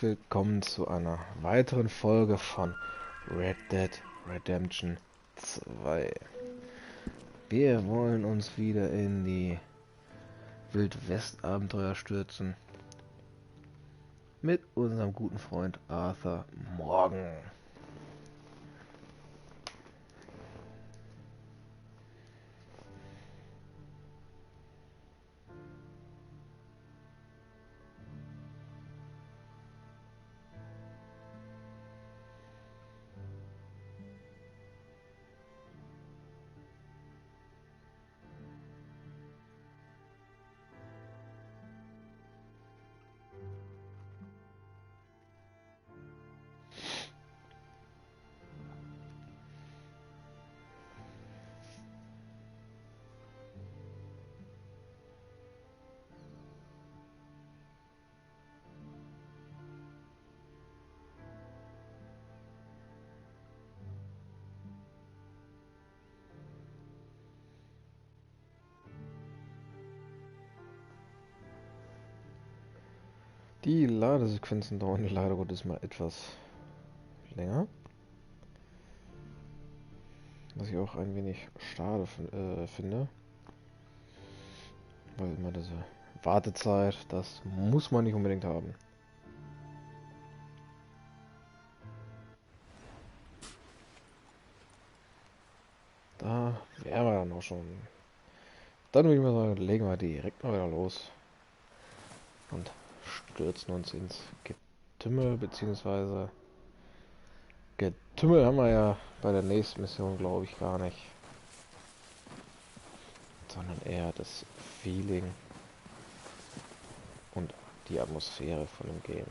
herzlich willkommen zu einer weiteren Folge von Red Dead Redemption 2. Wir wollen uns wieder in die Wild-West-Abenteuer stürzen mit unserem guten Freund Arthur Morgan. Die Ladesequenzen dauern leider Gottes mal etwas länger. Was ich auch ein wenig schade finde. Weil immer diese Wartezeit, das muss man nicht unbedingt haben. Da wären wir dann auch schon. Dann würde ich mal sagen, legen wir direkt mal wieder los. Und stürzen uns ins Getümmel, beziehungsweise Getümmel haben wir ja bei der nächsten Mission, glaube ich, gar nicht. Sondern eher das Feeling und die Atmosphäre von dem Game.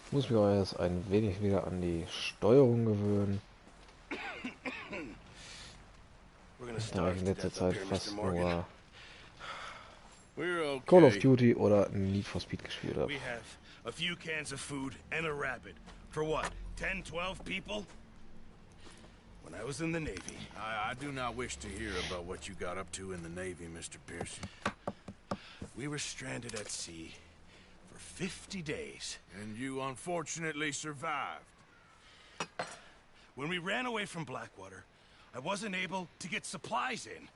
Ich muss mich auch erst ein wenig wieder an die Steuerung gewöhnen. Da ich in letzter Zeit fast nur Call of Duty oder Need for Speed gespielt habe. We have a few cans of food and a rabbit. For what? 10, 12 people? When I was in the Navy. I do not wish to hear about what you got up to in the Navy, Mr. Pearson. We were stranded at sea for 50 days. And you unfortunately survived. When we ran away from Blackwater, I wasn't able to get supplies in.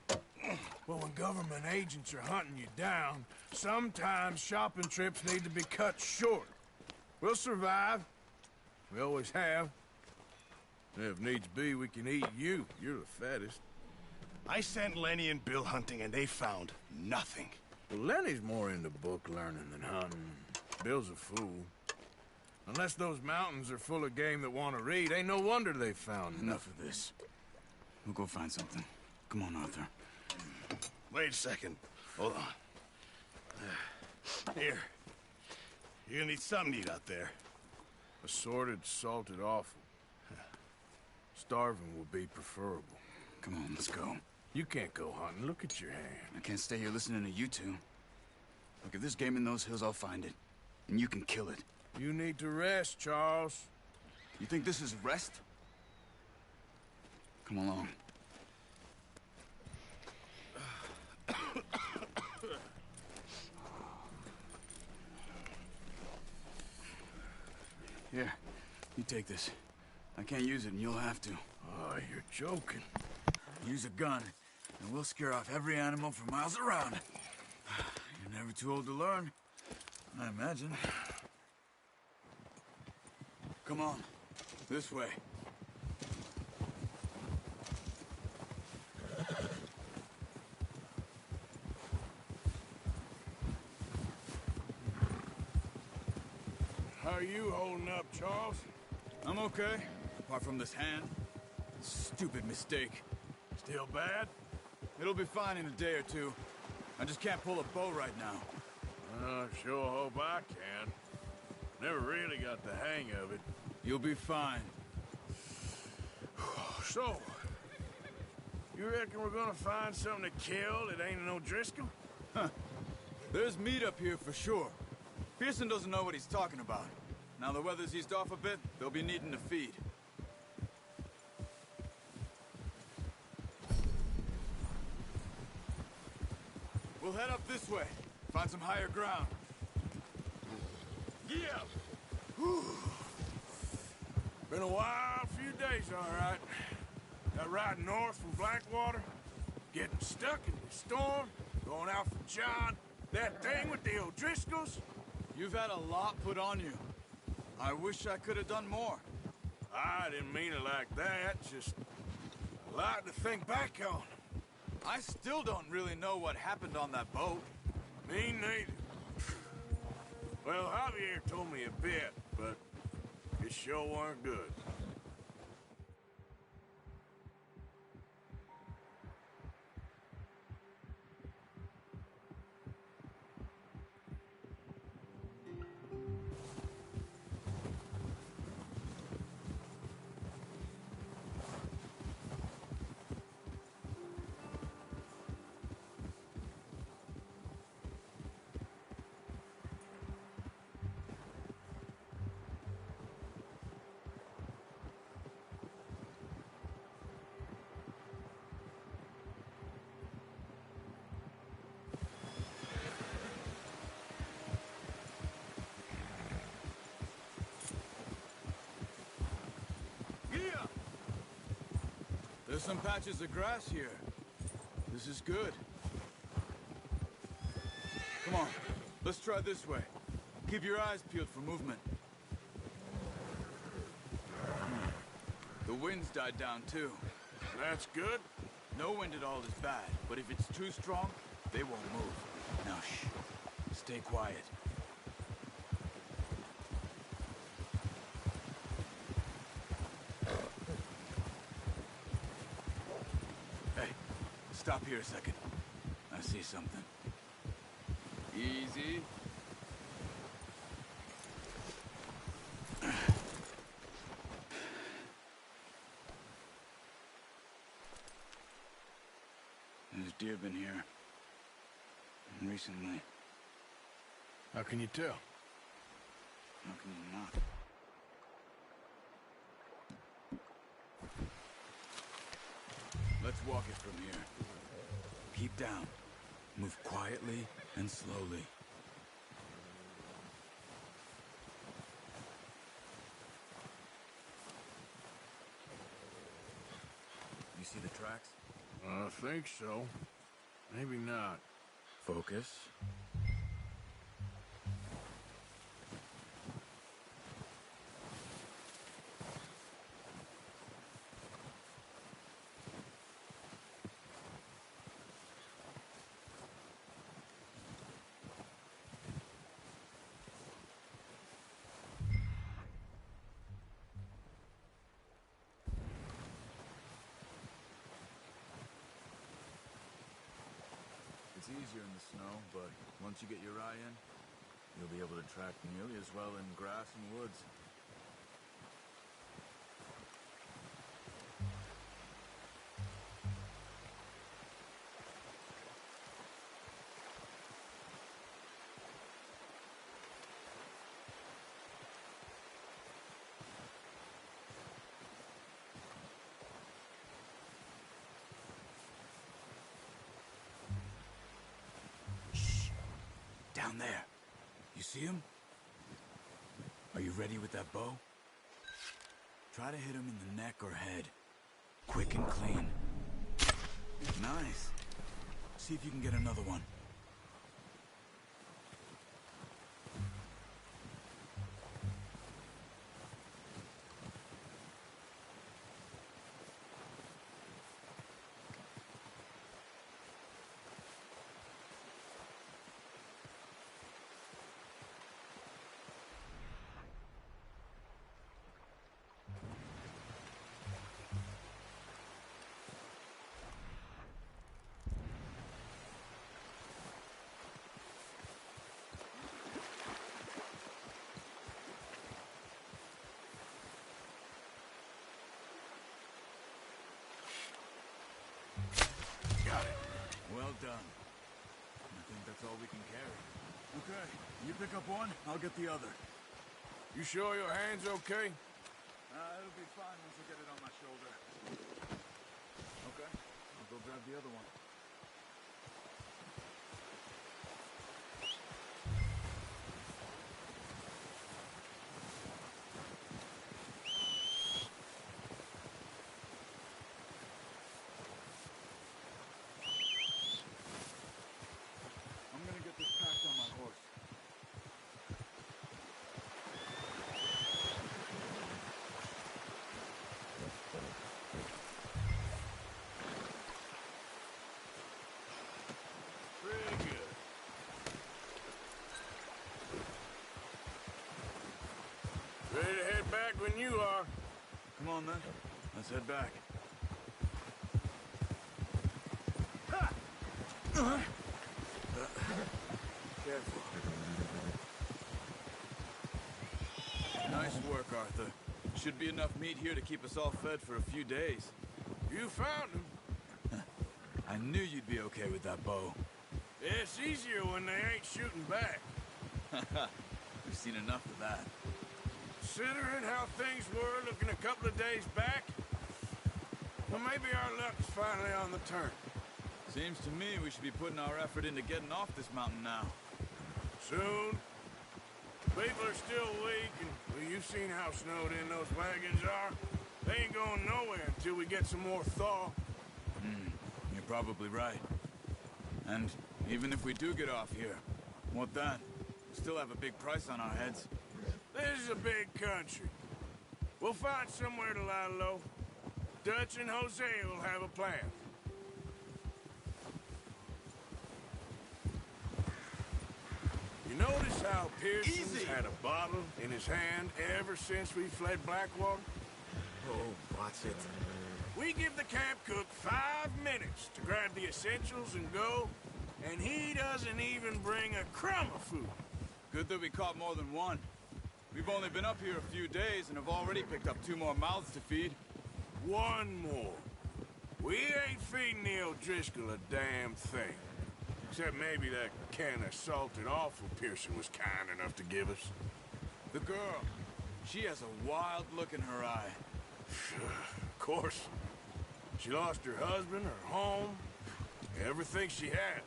Well, when government agents are hunting you down, sometimes shopping trips need to be cut short. We'll survive. We always have. If needs be, we can eat you. You're the fattest. I sent Lenny and Bill hunting and they found nothing. Well, Lenny's more into book learning than hunting. Bill's a fool. Unless those mountains are full of game that want to read, ain't no wonder they found Enough of this. We'll go find something. Come on, Arthur. Wait a second. Hold on. Here. You're gonna need something to eat out there. Assorted, salted offal. Starving would be preferable. Come on, let's go. You can't go hunting. Look at your hand. I can't stay here listening to you two. Look, if there's game in those hills, I'll find it. And you can kill it. You need to rest, Charles. You think this is rest? Come along. Here, you take this. I can't use it, and you'll have to. Oh, you're joking. Use a gun, and we'll scare off every animal for miles around. You're never too old to learn, I imagine. Come on, this way. How are you holding up, Charles? I'm okay, apart from this hand. Stupid mistake. Still bad? It'll be fine in a day or two. I just can't pull a bow right now. Sure hope I can. Never really got the hang of it. You'll be fine. So, you reckon we're gonna find something to kill that ain't no Driscoll? There's meat up here for sure. Pearson doesn't know what he's talking about. Now the weather's eased off a bit, they'll be needing to feed. We'll head up this way. Find some higher ground. Yeah. Whew. Been a wild few days, all right. That ride north from Blackwater, getting stuck in the storm, going out for John, that thing with the O'Driscolls. You've had a lot put on you. I wish I could have done more. I didn't mean it like that, just a lot to think back on. I still don't really know what happened on that boat. Me neither. Well, Javier told me a bit, but it sure weren't good. There's some patches of grass here. This is good. Come on, let's try this way. Keep your eyes peeled for movement. The wind's died down too. That's good. No wind at all is bad, but if it's too strong, they won't move. Now shh, stay quiet. Stop here a second. I see something. Easy. There's deer been here. Recently. How can you tell? How can you not? Let's walk it from here. Keep down. Move quietly and slowly. You see the tracks? I think so. Maybe not. Focus. It's easier in the snow, but once you get your eye in, you'll be able to track nearly as well in grass and woods. Down there. You see him? Are you ready with that bow? Try to hit him in the neck or head. Quick and clean. Nice. See if you can get another one. Well done. I think that's all we can carry. Okay, you pick up one, I'll get the other. You sure your hand's okay? It'll be fine once I get it on my shoulder. Okay, I'll go grab the other one. Ready to head back when you are. Come on, then. Let's head back. Careful. Nice work, Arthur. Should be enough meat here to keep us all fed for a few days. You found him. I knew you'd be okay with that bow. It's easier when they ain't shooting back. We've seen enough of that. Considering how things were looking a couple of days back, well, maybe our luck's finally on the turn. Seems to me we should be putting our effort into getting off this mountain now. Soon. People are still weak, and well, you've seen how snowed in those wagons are. They ain't going nowhere until we get some more thaw. You're probably right. And even if we do get off here, what then? We still have a big price on our heads. This is a big country. We'll find somewhere to lie low. Dutch and Jose will have a plan. You notice how Pearson's had a bottle in his hand ever since we fled Blackwater? Oh, what's it? We give the camp cook 5 minutes to grab the essentials and go, and he doesn't even bring a crumb of food. Good that we caught more than one. We've only been up here a few days and have already picked up 2 more mouths to feed. 1 more. We ain't feeding the O'Driscoll a damn thing. Except maybe that can of salted offal Pearson was kind enough to give us. The girl, she has a wild look in her eye. Of course. She lost her husband, her home, everything she had.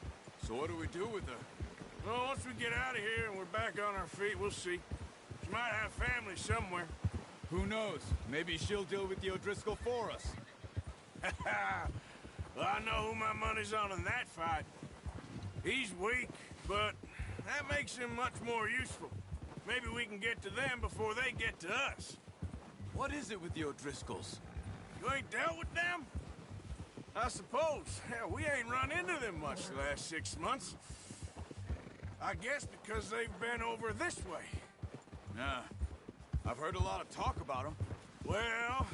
So what do we do with her? Well, once we get out of here and we're back on our feet, we'll see. She might have family somewhere. Who knows? Maybe she'll deal with the O'Driscoll for us. Well, I know who my money's on in that fight. He's weak, but that makes him much more useful. Maybe we can get to them before they get to us. What is it with the O'Driscolls? You ain't dealt with them? I suppose. Hell, we ain't run into them much the last 6 months. I guess because they've been over this way. Yeah, I've heard a lot of talk about them. Well,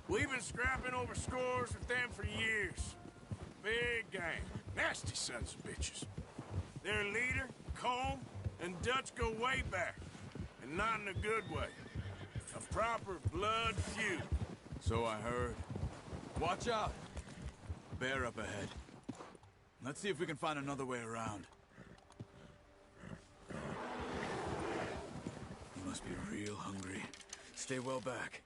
we've been scrapping over scores with them for years. Big gang. Nasty sons of bitches. Their leader, Combe, and Dutch go way back. And not in a good way. A proper blood feud. So I heard. Watch out. Bear up ahead. Let's see if we can find another way around. You must be real hungry. Stay well back.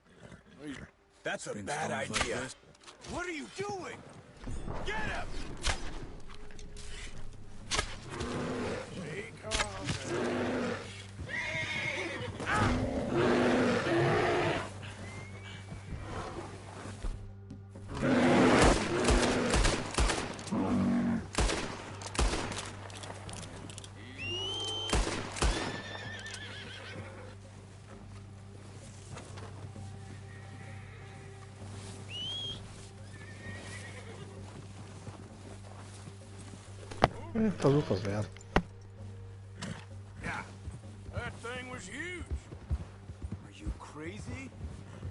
That's a Spring bad storms like idea. this. What are you doing? Get him! Be calm. Versuch was wert. Yeah, that thing was huge. Are you crazy?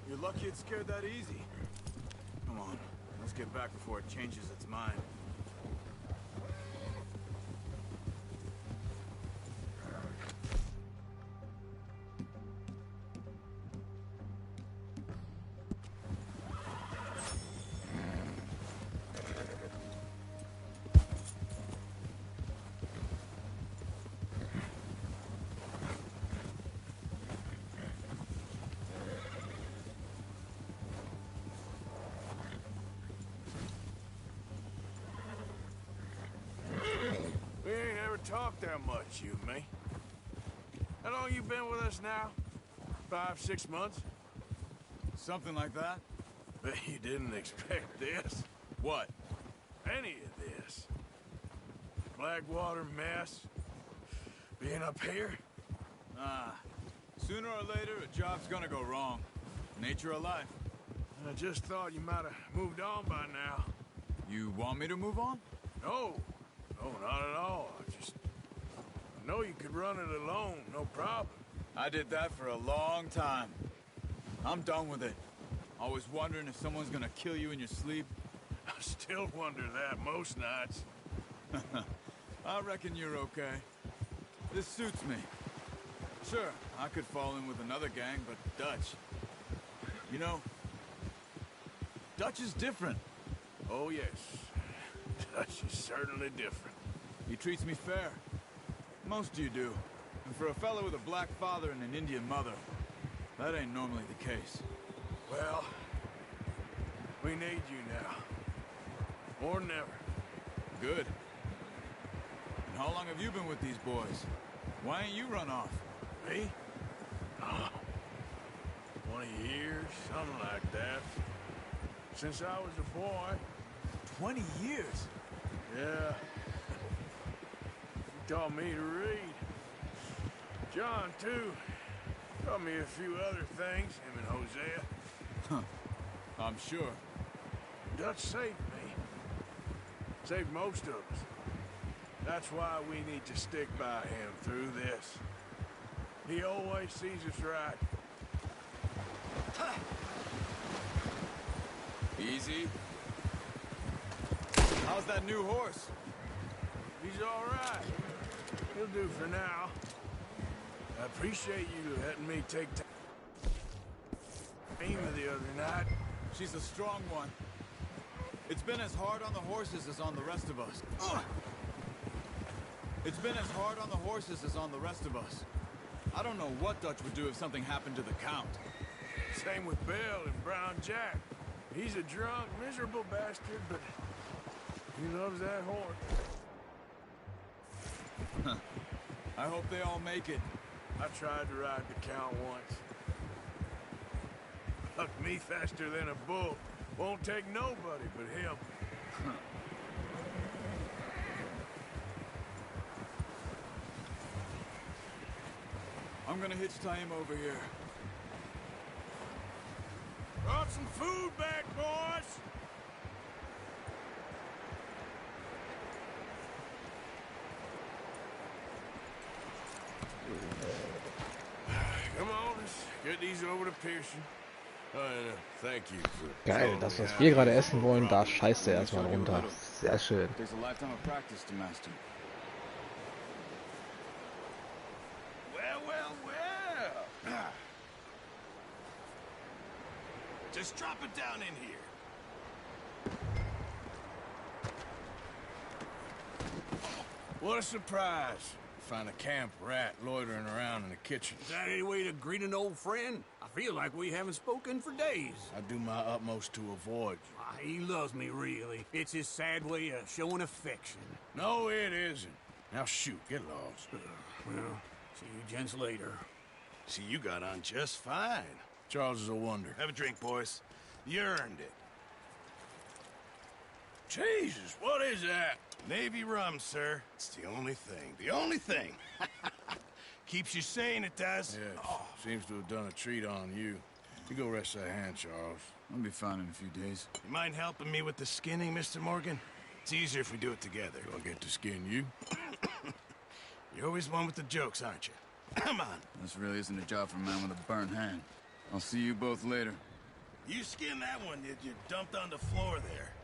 You're lucky it scared that easy. Come on, let's get back before it changes its mind. We ain't ever talked that much, you and me. How long you been with us now? 5, 6 months? Something like that? Bet you didn't expect this. What? Any of this. Blackwater mess. Being up here. Sooner or later, a job's gonna go wrong. Nature of life. I just thought you might have moved on by now. You want me to move on? No. No, not at all. I know you could run it alone, no problem. I did that for a long time. I'm done with it. Always wondering if someone's gonna kill you in your sleep. I still wonder that most nights. I reckon you're okay. This suits me. Sure, I could fall in with another gang, but Dutch... You know, Dutch is different. Oh, yes. Dutch is certainly different. He treats me fair. Most of you do. And for a fellow with a black father and an Indian mother, that ain't normally the case. Well, we need you now. More than ever. Good. And how long have you been with these boys? Why ain't you run off? Me? Oh, 20 years, something like that. Since I was a boy. 20 years? Yeah. He taught me to read. John, too. Taught me a few other things, him and Hosea. Huh. I'm sure. Dutch saved me. Saved most of us. That's why we need to stick by him through this. He always sees us right. Easy. How's that new horse? He's all right. He'll do for now. I appreciate you letting me take time the other night. She's a strong one. It's been as hard on the horses as on the rest of us. It's been as hard on the horses as on the rest of us. I don't know what Dutch would do if something happened to the Count. Same with Bill and Brown Jack. He's a drunk, miserable bastard, but he loves that horse. I hope they all make it. I tried to ride the Count once. Bucked me faster than a bull. Won't take nobody but him. I'm gonna hitch tie him over here. Brought some food back, boys! Come on, let's get these over to Pearson. Thank you for Geil, das, was wir gerade essen wollen, da scheißt er erstmal runter. Sehr schön. Takes a lifetime of practice to master. Well, well, well. Just drop it down in here. What a surprise. Find a camp rat loitering around in the kitchen. Is that any way to greet an old friend? I feel like we haven't spoken for days. I do my utmost to avoid you. He loves me, really. It's his sad way of showing affection. No, it isn't. Now shoot, get lost. Well, see you gents later. See, you got on just fine. Charles is a wonder. Have a drink, boys. You earned it. Jesus, what is that? Navy rum, sir. It's the only thing. The only thing. Keeps you sane, it does. Yes, seems to have done a treat on you. You go rest that hand, Charles. I'll be fine in a few days. You mind helping me with the skinning, Mr. Morgan? It's easier if we do it together. Do I get to skin you? You're always one with the jokes, aren't you? Come on. This really isn't a job for a man with a burnt hand. I'll see you both later. You skinned that one, did you? Dumped on the floor there.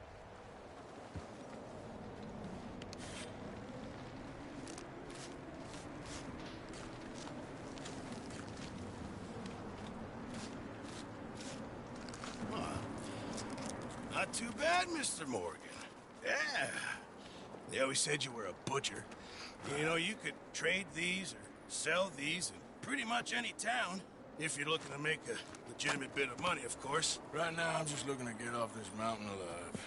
Not too bad, Mr. Morgan. Yeah. They always said you were a butcher. You know, you could trade these or sell these in pretty much any town. If you're looking to make a legitimate bit of money, of course. Right now, I'm just looking to get off this mountain alive.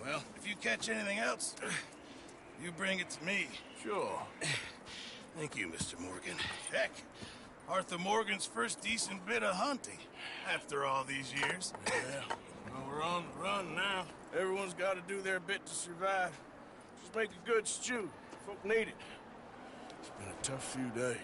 Well, if you catch anything else, you bring it to me. Sure. Thank you, Mr. Morgan. Heck, Arthur Morgan's first decent bit of hunting after all these years. Yeah. Well, we're on the run now. Everyone's got to do their bit to survive. Just make a good stew. Folk need it. It's been a tough few days.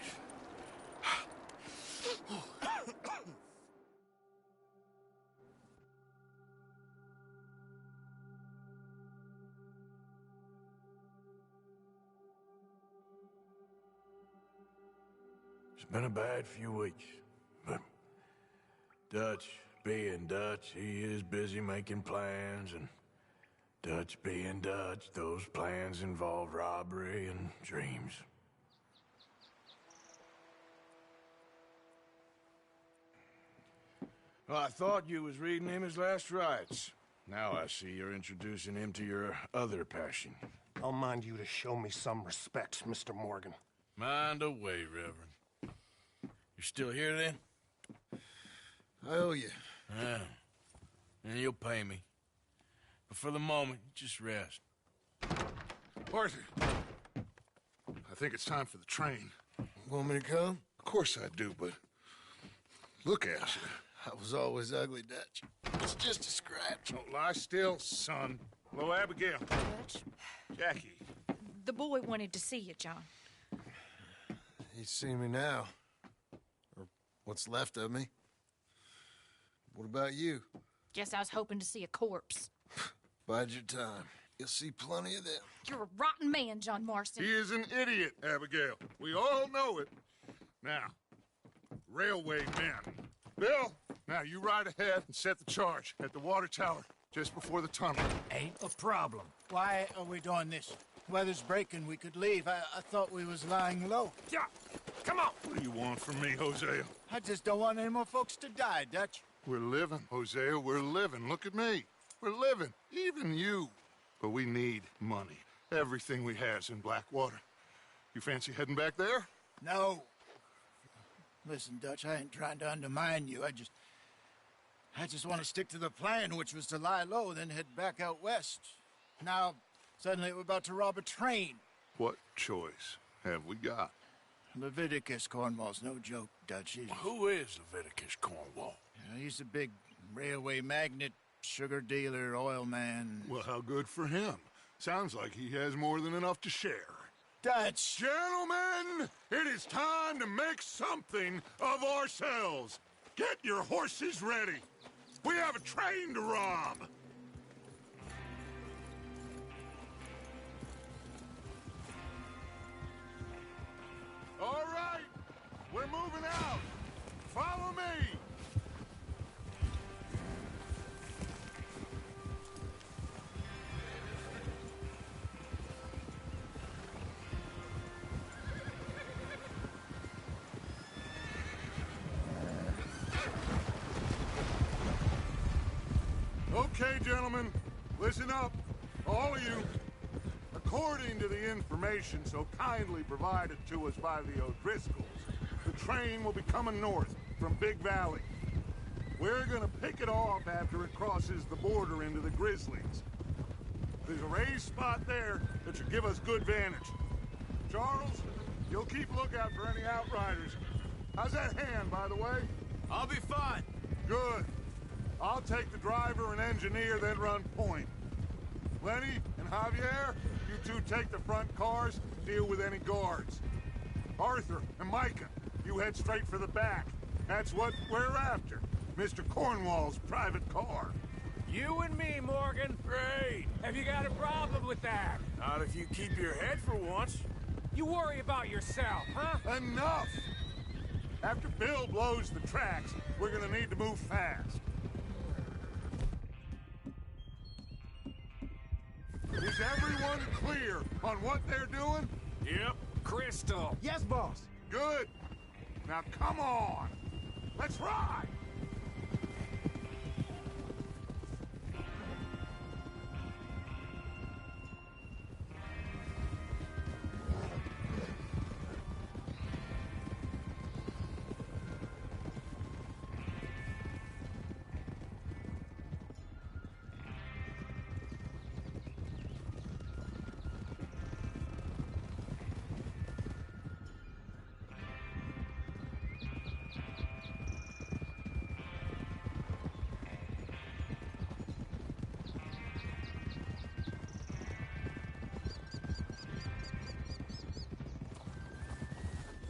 been a bad few weeks, but Dutch being Dutch, he is busy making plans, and Dutch being Dutch, those plans involve robbery and dreams. Well, I thought you was reading him his last rites. Now I see you're introducing him to your other passion. I'll mind you to show me some respect, Mr. Morgan. Mind away, Reverend. You still here, then? I owe you. Yeah. And you'll pay me. But for the moment, just rest. Arthur, I think it's time for the train. Want me to come? Of course I do, but look at you. I was always ugly, Dutch. It's just a scratch. Don't lie still, son. Hello, Abigail. Dutch, Jackie. the boy wanted to see you, John. He's seen me now. Or what's left of me. What about you? Guess I was hoping to see a corpse. Bide your time. You'll see plenty of them. You're a rotten man, John Marston. He is an idiot, Abigail. We all know it. Now, railway men. Bill, now you ride ahead and set the charge at the water tower just before the tunnel. Ain't a problem. Why are we doing this? Weather's breaking. We could leave. I thought we was lying low. Yeah, come on. What do you want from me, Hosea? I just don't want any more folks to die, Dutch. We're living, Hosea. We're living. Look at me. We're living. Even you. But we need money. Everything we has in Blackwater. You fancy heading back there? No. Listen, Dutch, I ain't trying to undermine you. I just want to stick to the plan, which was to lie low, then head back out west. Now, suddenly we're about to rob a train. What choice have we got? Leviticus Cornwall's no joke, Dutch. Who is Leviticus Cornwall? He's a big railway magnate, sugar dealer, oil man. Well, how good for him. Sounds like he has more than enough to share. Dutch! Gentlemen, it is time to make something of ourselves. Get your horses ready. We have a train to rob. All right, we're moving out. Follow me. Okay, gentlemen, listen up, all of you. According to the information so kindly provided to us by the O'Driscolls, the train will be coming north from Big Valley. We're gonna pick it off after it crosses the border into the Grizzlies. There's a raised spot there that should give us good vantage. Charles, you'll keep lookout for any outriders. How's that hand, by the way? I'll be fine. Good. I'll take the driver and engineer, then run point. Lenny and Javier, you two take the front cars, deal with any guards. Arthur and Micah, you head straight for the back. That's what we're after. Mr. Cornwall's private car. You and me, Morgan. Great. Have you got a problem with that? Not if you keep your head for once. You worry about yourself, huh? Enough! After Bill blows the tracks, we're gonna need to move fast. Is everyone clear on what they're doing? Yep. Crystal. Yes, boss. Good. Now come on. Let's ride.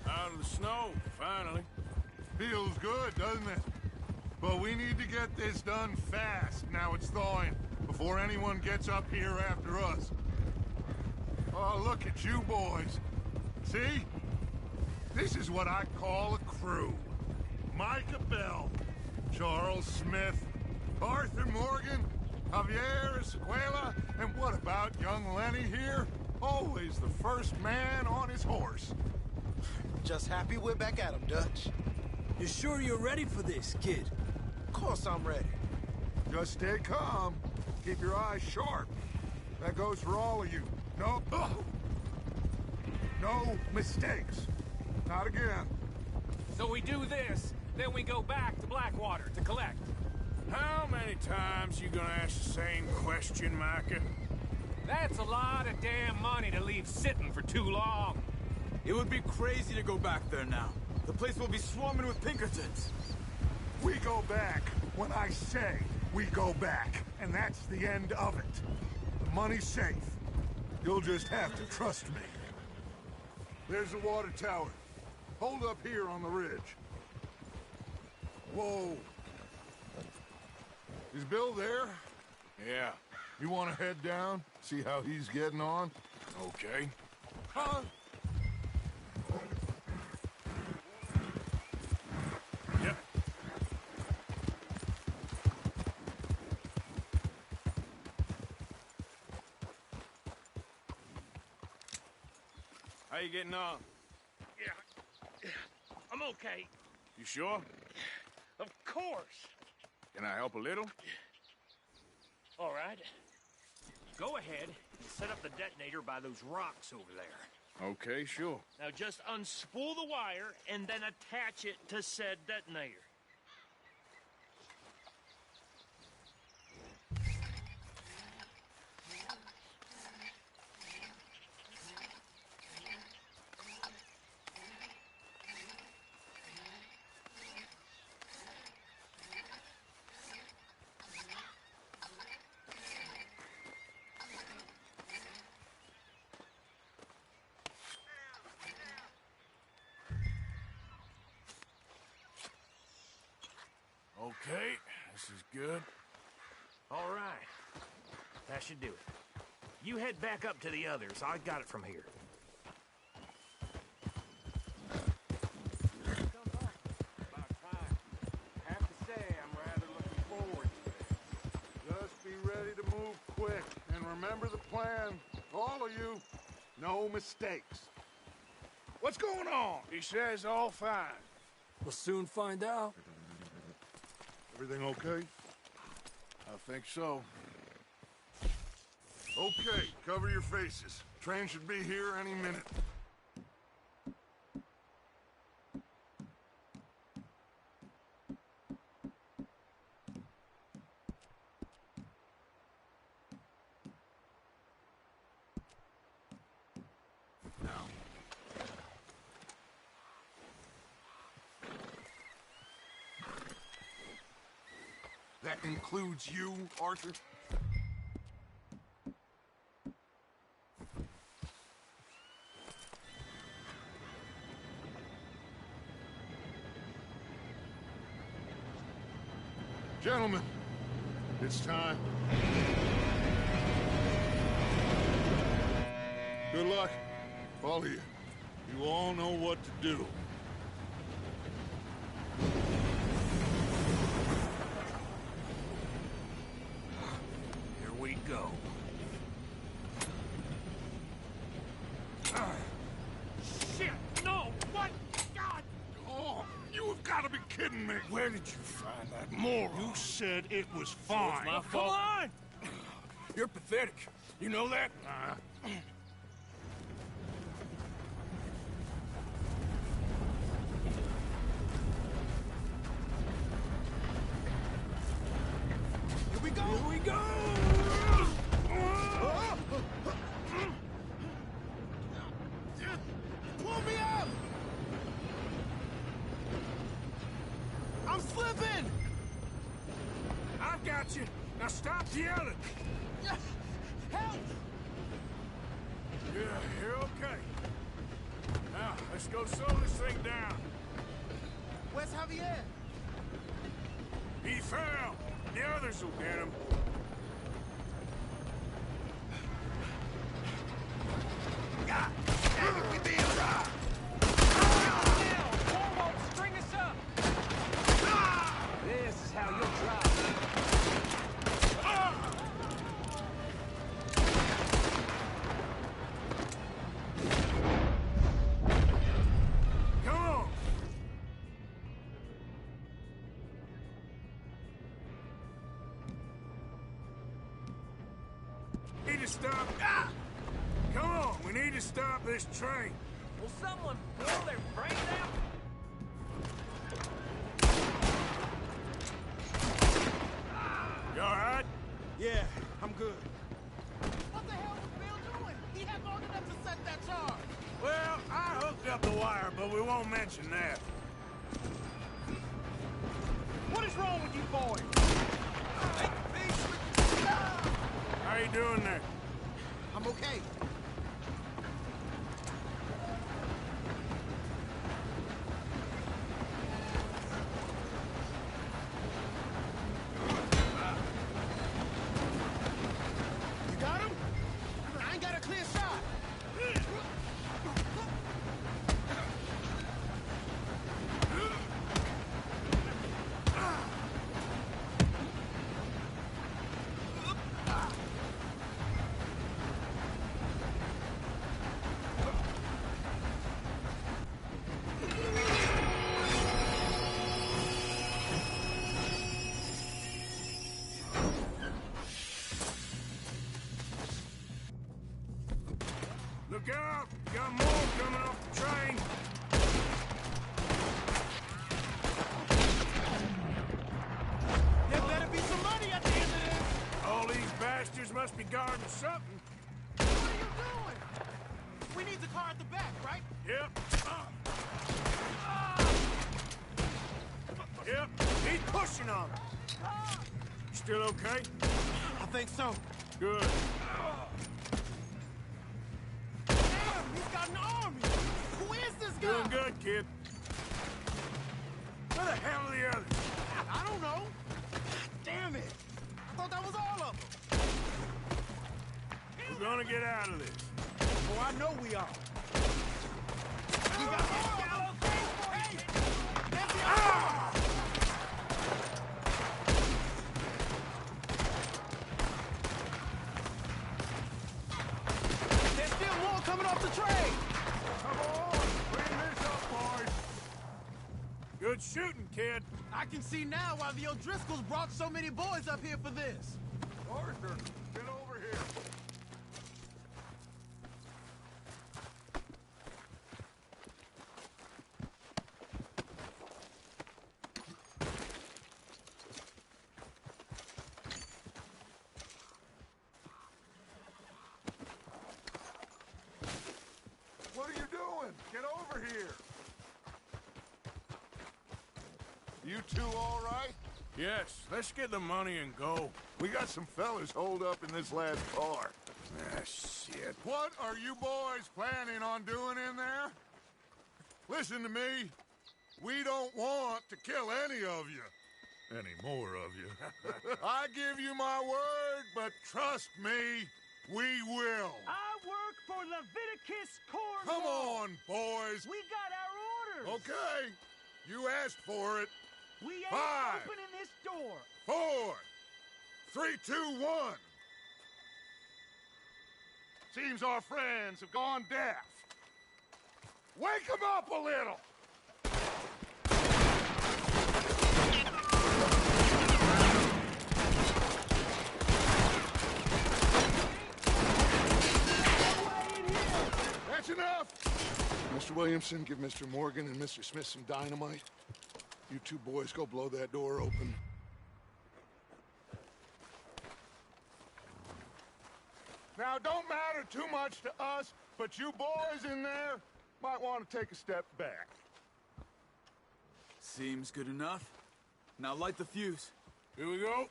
Out of the snow, finally. Feels good, doesn't it? But we need to get this done fast. Now it's thawing, before anyone gets up here after us. Oh, look at you boys. See? This is what I call a crew. Micah Bell, Charles Smith, Arthur Morgan, Javier Escuela, and what about young Lenny here? Always the first man on his horse. Just happy we're back at him, Dutch. You sure you're ready for this, kid? Of course I'm ready. Just stay calm. Keep your eyes sharp. That goes for all of you. No mistakes. Not again. So we do this, then we go back to Blackwater to collect. How many times you gonna ask the same question, Micah? That's a lot of damn money to leave sitting for too long. It would be crazy to go back there now. The place will be swarming with Pinkertons. We go back when I say we go back, and that's the end of it. The money's safe. You'll just have to trust me. There's the water tower. Hold up here on the ridge. Whoa. Is Bill there? Yeah. You want to head down, see how he's getting on? Okay. Huh? Yep. How you getting on? Yeah. I'm okay. You sure? Of course. Can I help a little? All right. Go ahead and set up the detonator by those rocks over there. Okay, sure. Now just unspool the wire and then attach it to said detonator. Okay, this is good. All right. That should do it. You head back up to the others. I got it from here. About time. I have to say, I'm rather looking forward to it. Just be ready to move quick, and remember the plan. All of you, no mistakes. What's going on? He says all fine. We'll soon find out. Everything okay? I think so. Okay, cover your faces. Train should be here any minute. That includes you, Arthur? Gentlemen, it's time. Good luck, all of you. You all know what to do. Here we go. Shit! No! What? God! Oh, you have got to be kidding me. Where did you find that moron? You said it was fine. My Come on! You're pathetic. You know that? Here we go! Here we go! Pull me up! I'm slipping! I got you. Now stop yelling. Help! Yeah, you're okay. Now, let's go slow this thing down. Where's Javier? He fell. The others will get him. God damn it, we being robbed! need to stop. Ah! Come on, we need to stop this train. Will someone blow their brains out? You all right? Yeah, I'm good. What the hell was Bill doing? He had long enough to set that charge. Well, I hooked up the wire, but we won't mention that. What is wrong with you boys? How you doing there? I'm okay. You got him? I ain't got a clear shot. Look out! Got more coming off the train. There better be some money at the end of this. All these bastards must be guarding something. What are you doing? We need the car at the back, right? Yep. Yep. He's pushing on us. You still okay? I think so. Good. Damn, he's got an army. Who is this guy? Doing good, kid. Where the hell are the others? I don't know. Damn it. I thought that was all of them. We're gonna get out of this. Oh, I know we are. We got more of them. Hey! That's the other. There's still more coming off the train. Come on! Bring this up, boys. Good shooting, kid. I can see now why the O'Driscolls brought so many boys up here for this. Arthur, get over here. What are you doing? Get over here. You two all right? Yes, let's get the money and go. We got some fellas holed up in this last car. Ah, shit. What are you boys planning on doing in there? Listen to me. We don't want to kill any of you. Any more of you. I give you my word, but trust me, we will. I work for Leviticus Corps. Come on, boys. We got our orders. Okay. You asked for it. We ain't 5, opening this door. 4, 3, 2, 1. Seems our friends have gone deaf. Wake them up a little. That's enough. Mr. Williamson, give Mr. Morgan and Mr. Smith some dynamite. You two boys go blow that door open. Now, it don't matter too much to us, but you boys in there might want to take a step back. Seems good enough. Now light the fuse. Here we go.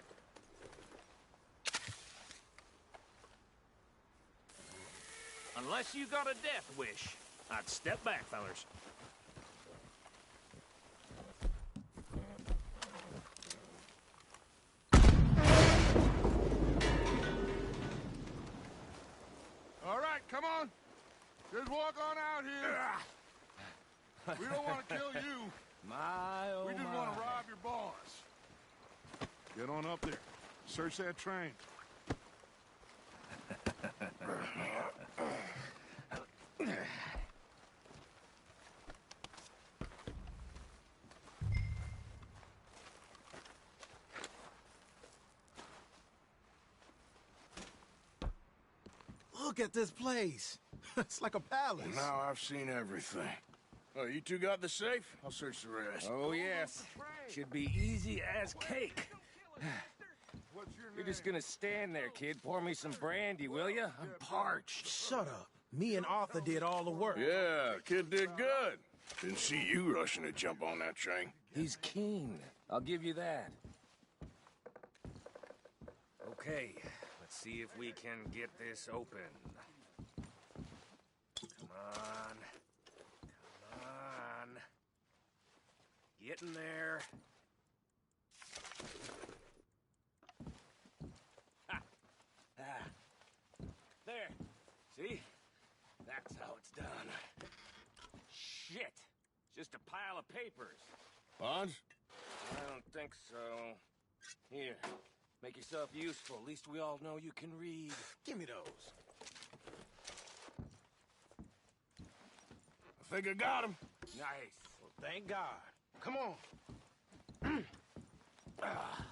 Unless you got a death wish, I'd step back, fellers. All right, come on. Just walk on out here. We don't want to kill you. We just want to rob your boss. Get on up there. Search that train. Look at this place. It's like a palace. Now I've seen everything. Oh, you two got the safe? I'll search the rest. Oh, yes. Should be easy as cake. You're just gonna stand there, kid. Pour me some brandy, will you? I'm parched. Shut up. Me and Arthur did all the work. Yeah, kid did good. Didn't see you rushing to jump on that train. He's keen. I'll give you that. Okay, let's see if we can get this open. Come on. Come on. Get in there. Ha! Ah. There. See? That's how it's done. Shit! Just a pile of papers. Bonds? I don't think so. Here, make yourself useful. At least we all know you can read. Give me those. I think I got him. Nice. Well, thank God. Come on. Ah.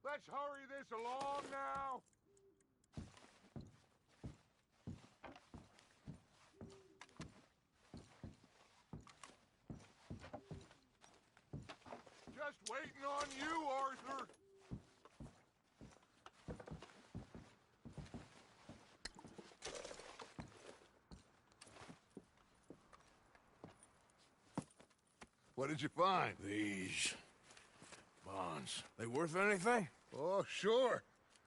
Let's hurry this along now. Just waiting on you, Arthur. What did you find? These bonds. They worth anything? Oh, sure.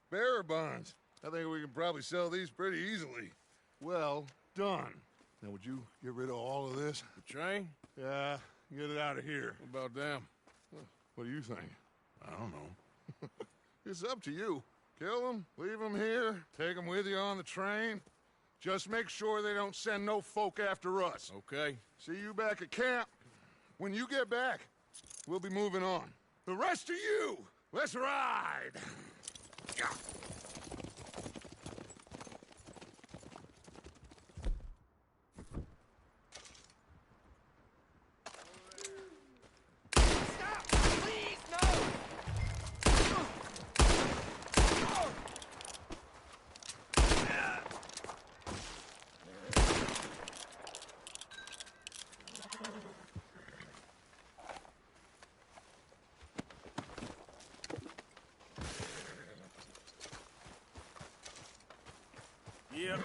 Bearer bonds. I think we can probably sell these pretty easily. Well done. Now, would you get rid of all of this? The train? Yeah, get it out of here. What about them? What do you think? I don't know. It's up to you. Kill them, leave them here, take them with you on the train. Just make sure they don't send no folk after us. Okay. See you back at camp. When you get back, we'll be moving on. The rest of you, let's ride! Stop! Please, no! Yep.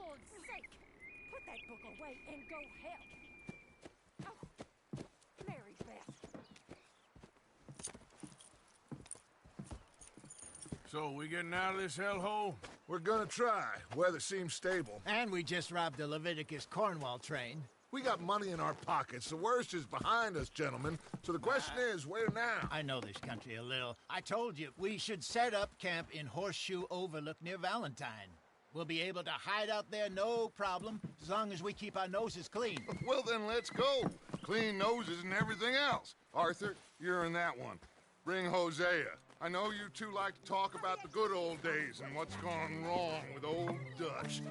Lord's sake! Put that book away and go help. Oh, Mary's best. So, we getting out of this hellhole? We're gonna try. Weather seems stable. And we just robbed the Leviticus Cornwall train. We got money in our pockets. The worst is behind us, gentlemen. So the question is, where now? I know this country a little. I told you, we should set up camp in Horseshoe Overlook near Valentine. We'll be able to hide out there, no problem, as long as we keep our noses clean. Well, then let's go. Clean noses and everything else. Arthur, you're in that one. Bring Hosea. I know you two like to talk about the good old days and what's gone wrong with old Dutch.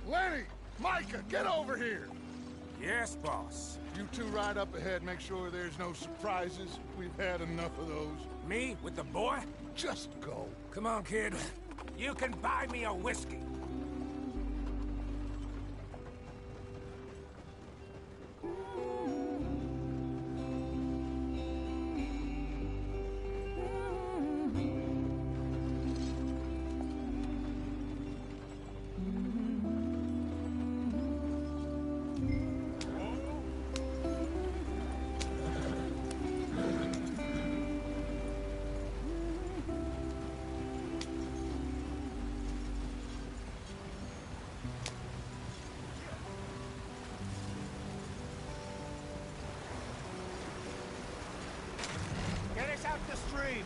Lenny! Micah, get over here! Yes, boss. You two ride up ahead, make sure there's no surprises. We've had enough of those. Me with the boy? Just go. Come on, kid. You can buy me a whiskey. Get us out the stream.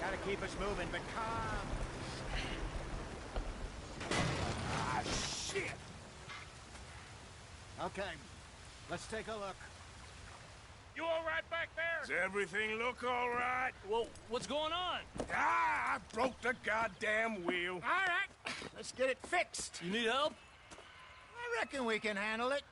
Gotta keep us moving, but calm. Ah, shit! Okay, let's take a look. You all right back there? Does everything look all right? Well, what's going on? Ah, I broke the goddamn wheel. All right, let's get it fixed. You need help? I reckon we can handle it.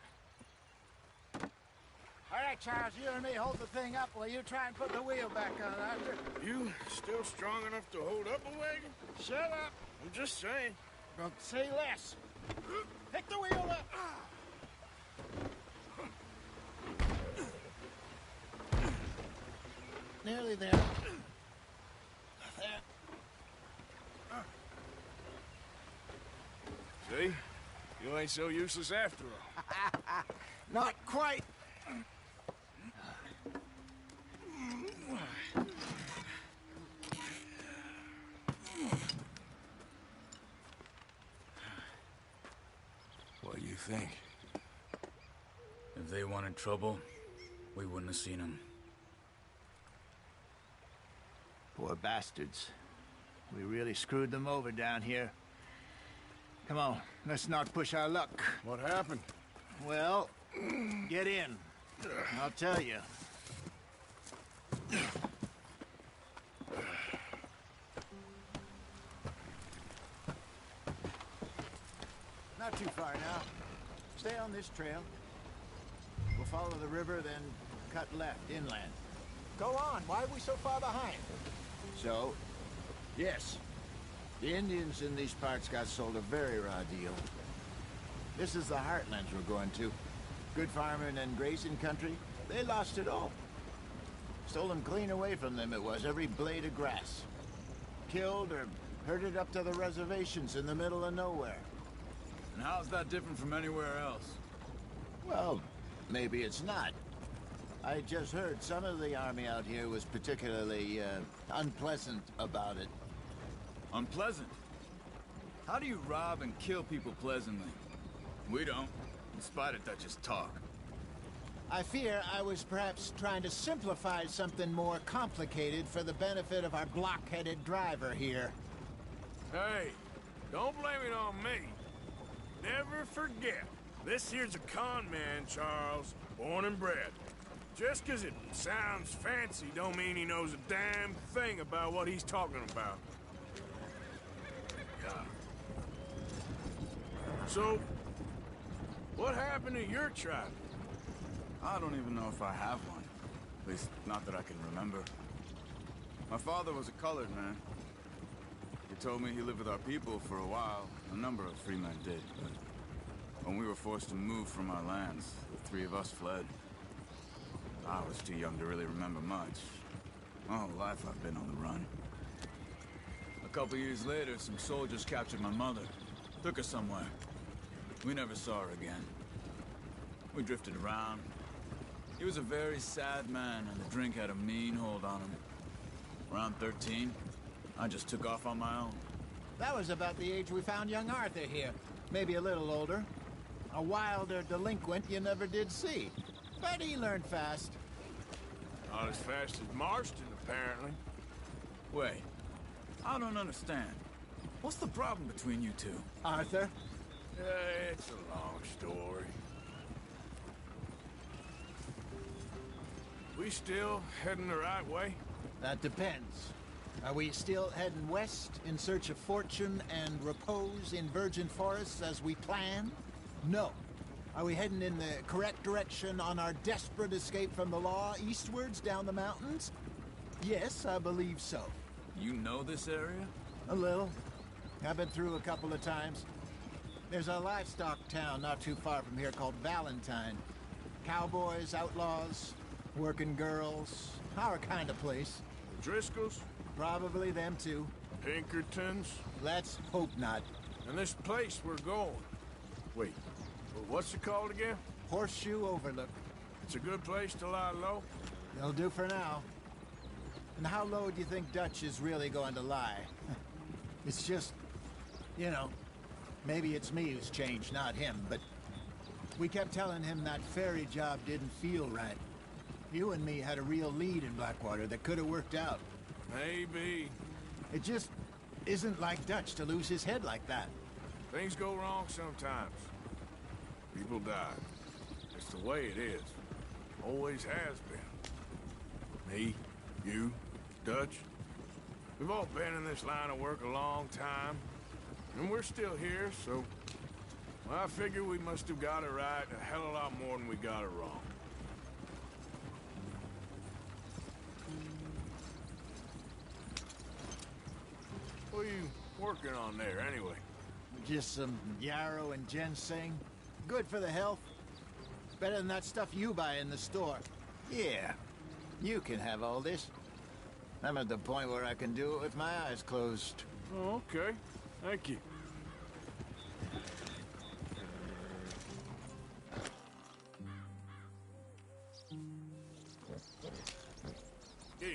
All right, Charles, you and me hold the thing up while you try and put the wheel back on, Arthur. You still strong enough to hold up a wagon? Shut up. I'm just saying. Well, say less. Pick the wheel up. Nearly there. There. See? You ain't so useless after all. Not quite. What do you think? If they wanted trouble, we wouldn't have seen them. Poor bastards. We really screwed them over down here. Come on, let's not push our luck. What happened? Well, get in. I'll tell you. Not too far now. Stay on this trail. We'll follow the river, then cut left inland. Go on. Why are we so far behind? So, yes. The Indians in these parts got sold a very raw deal. This is the heartlands we're going to. Good farming and grazing country. They lost it all. Stolen clean away from them it was, every blade of grass. Killed or herded up to the reservations in the middle of nowhere. And how's that different from anywhere else? Well, maybe it's not. I just heard some of the army out here was particularly unpleasant about it. Unpleasant? How do you rob and kill people pleasantly? We don't, in spite of Dutch's talk. I fear I was perhaps trying to simplify something more complicated for the benefit of our block-headed driver here. Hey, don't blame it on me. Never forget, this here's a con man, Charles, born and bred. Just 'cause it sounds fancy don't mean he knows a damn thing about what he's talking about. Yeah. So, what happened to your tribe? I don't even know if I have one. At least, not that I can remember. My father was a colored man. He told me he lived with our people for a while. A number of free men did, but when we were forced to move from our lands, the three of us fled. I was too young to really remember much. My whole life I've been on the run. A couple years later, some soldiers captured my mother. Took her somewhere. We never saw her again. We drifted around. He was a very sad man, and the drink had a mean hold on him. Around 13, I just took off on my own. That was about the age we found young Arthur here. Maybe a little older. A wilder delinquent you never did see. But he learned fast. Not as fast as Marston, apparently. Wait, I don't understand. What's the problem between you two? Arthur? It's a long story. We still heading the right way? That depends. Are we still heading west in search of fortune and repose in virgin forests as we planned? No. Are we heading in the correct direction on our desperate escape from the law eastwards down the mountains? Yes, I believe so. You know this area? A little. I've been through a couple of times. There's a livestock town not too far from here called Valentine. Cowboys, outlaws, working girls, our kind of place. The Driscolls? Probably them too. Pinkertons? Let's hope not. And this place we're going. Wait, what's it called again? Horseshoe Overlook. It's a good place to lie low? They'll do for now. And how low do you think Dutch is really going to lie? It's just, you know, maybe it's me who's changed, not him, but we kept telling him that ferry job didn't feel right. You and me had a real lead in Blackwater that could have worked out. Maybe. It just isn't like Dutch to lose his head like that. Things go wrong sometimes. People die. It's the way it is. Always has been. Me, you, Dutch. We've all been in this line of work a long time. And we're still here, so... well, I figure we must have got it right a hell of a lot more than we got it wrong. What are you working on there, anyway? Just some yarrow and ginseng. Good for the health. Better than that stuff you buy in the store. Yeah, you can have all this. I'm at the point where I can do it with my eyes closed. Oh, okay. Thank you. Yeah.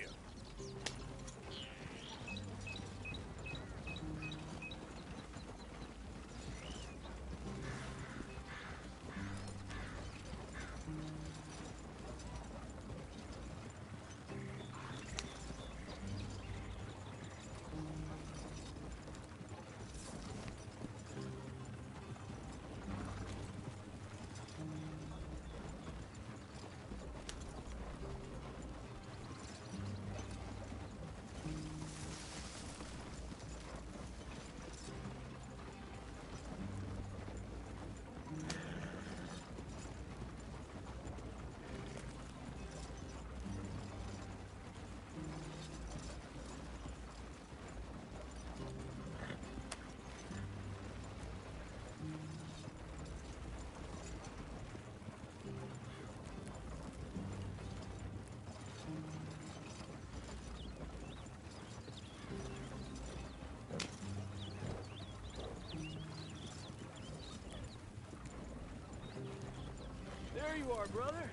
There you are, brother.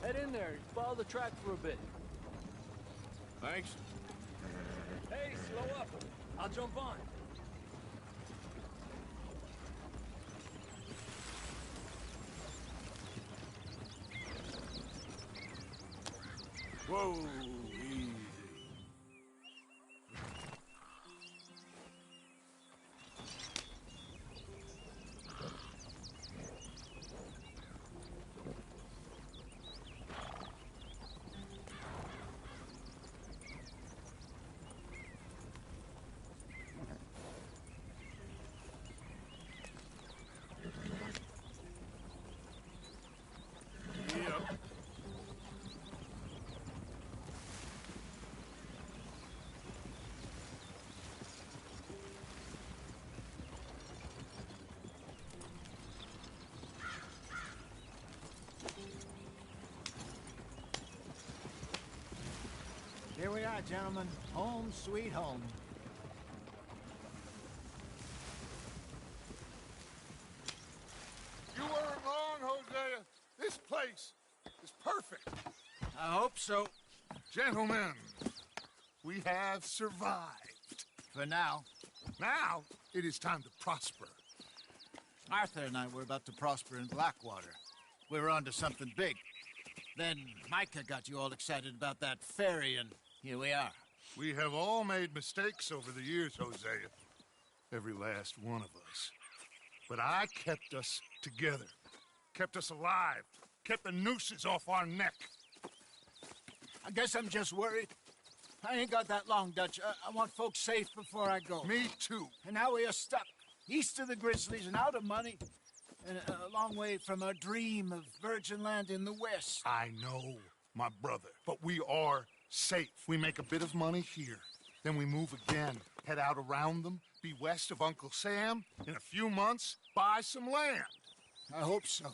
Head in there, follow the track for a bit. Thanks. Hey, slow up. I'll jump on. Whoa, easy. Here we are, gentlemen. Home sweet home. You weren't wrong, Hosea. This place is perfect. I hope so. Gentlemen, we have survived. For now. Now, it is time to prosper. Arthur and I were about to prosper in Blackwater. We were onto something big. Then Micah got you all excited about that ferry, and here we are. We have all made mistakes over the years, Hosea. Every last one of us. But I kept us together. Kept us alive. Kept the nooses off our neck. I guess I'm just worried. I ain't got that long, Dutch. I want folks safe before I go. Me too. And now we are stuck. East of the Grizzlies and out of money. And a long way from our dream of virgin land in the west. I know, my brother. But we are safe. We make a bit of money here. Then we move again. Head out around them. Be west of Uncle Sam. In a few months, buy some land. I hope so.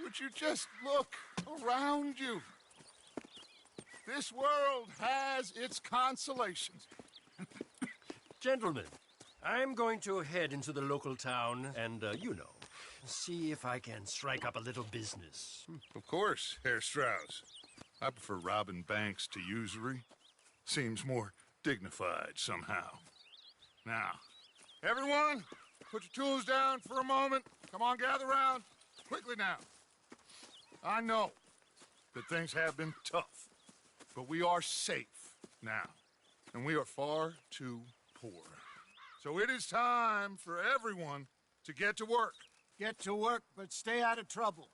Would you just look around you? This world has its consolations. Gentlemen, I'm going to head into the local town and, see if I can strike up a little business. Of course, Herr Strauss. I prefer robbing banks to usury. Seems more dignified somehow. Now, everyone, put your tools down for a moment. Come on, gather round. Quickly now. I know that things have been tough, but we are safe now, and we are far too poor. So it is time for everyone to get to work. Get to work, but stay out of trouble.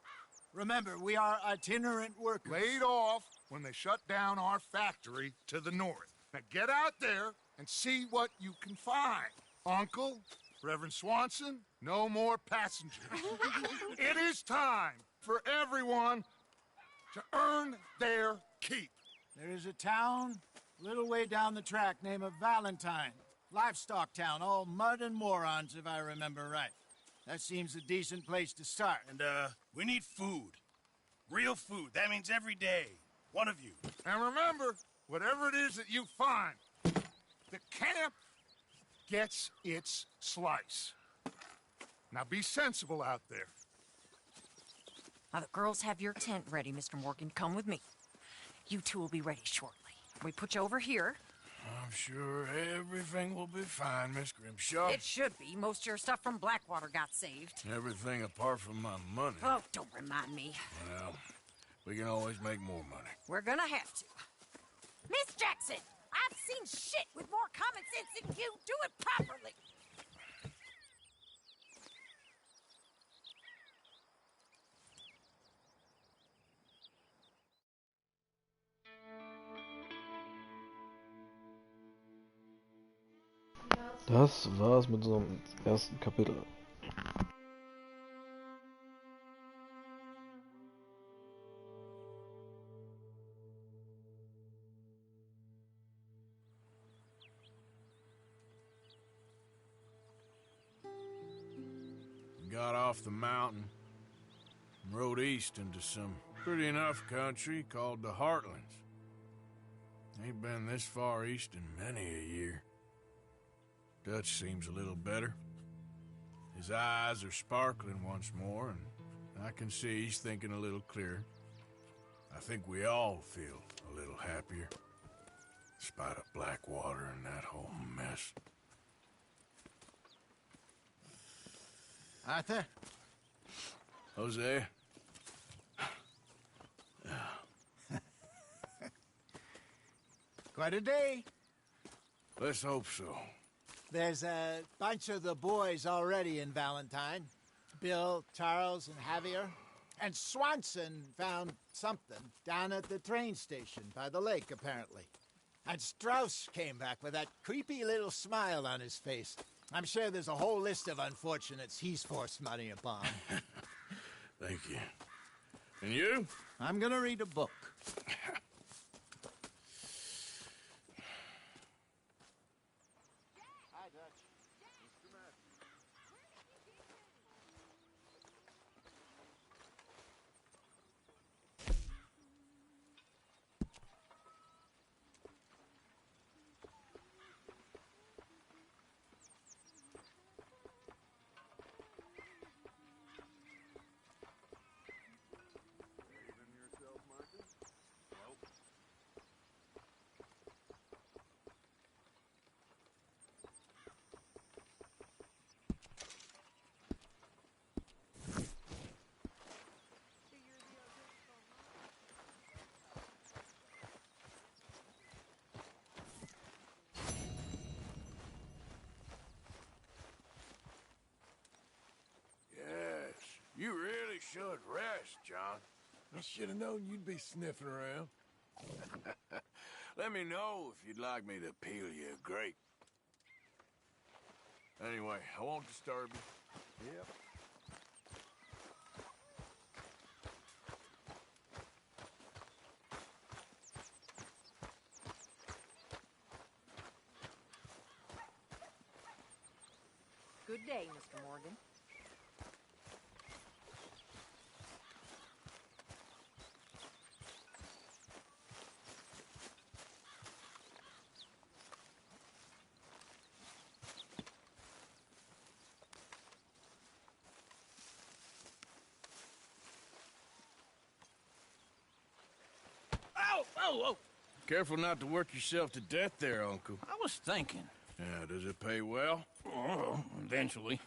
Remember, we are itinerant workers. Laid off when they shut down our factory to the north. Now get out there and see what you can find. Uncle, Reverend Swanson, no more passengers. It is time for everyone to earn their keep. There is a town a little way down the track named Valentine. Livestock town, all mud and morons, if I remember right. That seems a decent place to start. And, we need food. Real food. That means every day. One of you. And remember, whatever it is that you find, the camp gets its slice. Now be sensible out there. Now, the girls have your tent ready, Mr. Morgan. Come with me. You two will be ready shortly. We put you over here. I'm sure everything will be fine, Miss Grimshaw. It should be. Most of your stuff from Blackwater got saved. Everything apart from my money. Oh, don't remind me. Well, we can always make more money. We're gonna have to. Miss Jackson, I've seen shit with more common sense than you. Do it properly. Das war's mit unserem ersten Kapitel. Got off the mountain and rode east into some pretty enough country called the Heartlands. Ain't been this far east in many a year. Dutch seems a little better. His eyes are sparkling once more, and I can see he's thinking a little clearer. I think we all feel a little happier. Despite of Blackwater and that whole mess. Arthur? Jose? Quite a day. Let's hope so. There's a bunch of the boys already in Valentine. Bill, Charles, and Javier. And Swanson found something down at the train station by the lake, apparently. And Strauss came back with that creepy little smile on his face. I'm sure there's a whole list of unfortunates he's forced money upon. Thank you. And you? I'm gonna read a book. Hi, Dutch. You really should rest, John. I should have known you'd be sniffing around. Let me know if you'd like me to peel you a grape. Anyway, I won't disturb you. Yep. Good day, Mr. Morgan. Whoa! Careful not to work yourself to death there, Uncle. I was thinking. Yeah, does it pay well? Oh, eventually.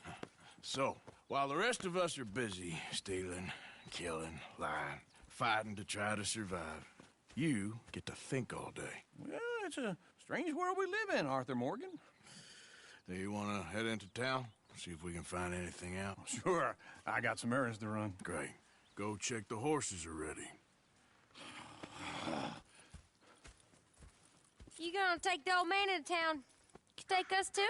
So, while the rest of us are busy stealing, killing, lying, fighting to try to survive, you get to think all day. Well, it's a strange world we live in, Arthur Morgan. Do you want to head into town? See if we can find anything out? Sure. I got some errands to run. Great. Go check the horses are ready. You gonna take the old man into town? You take us too?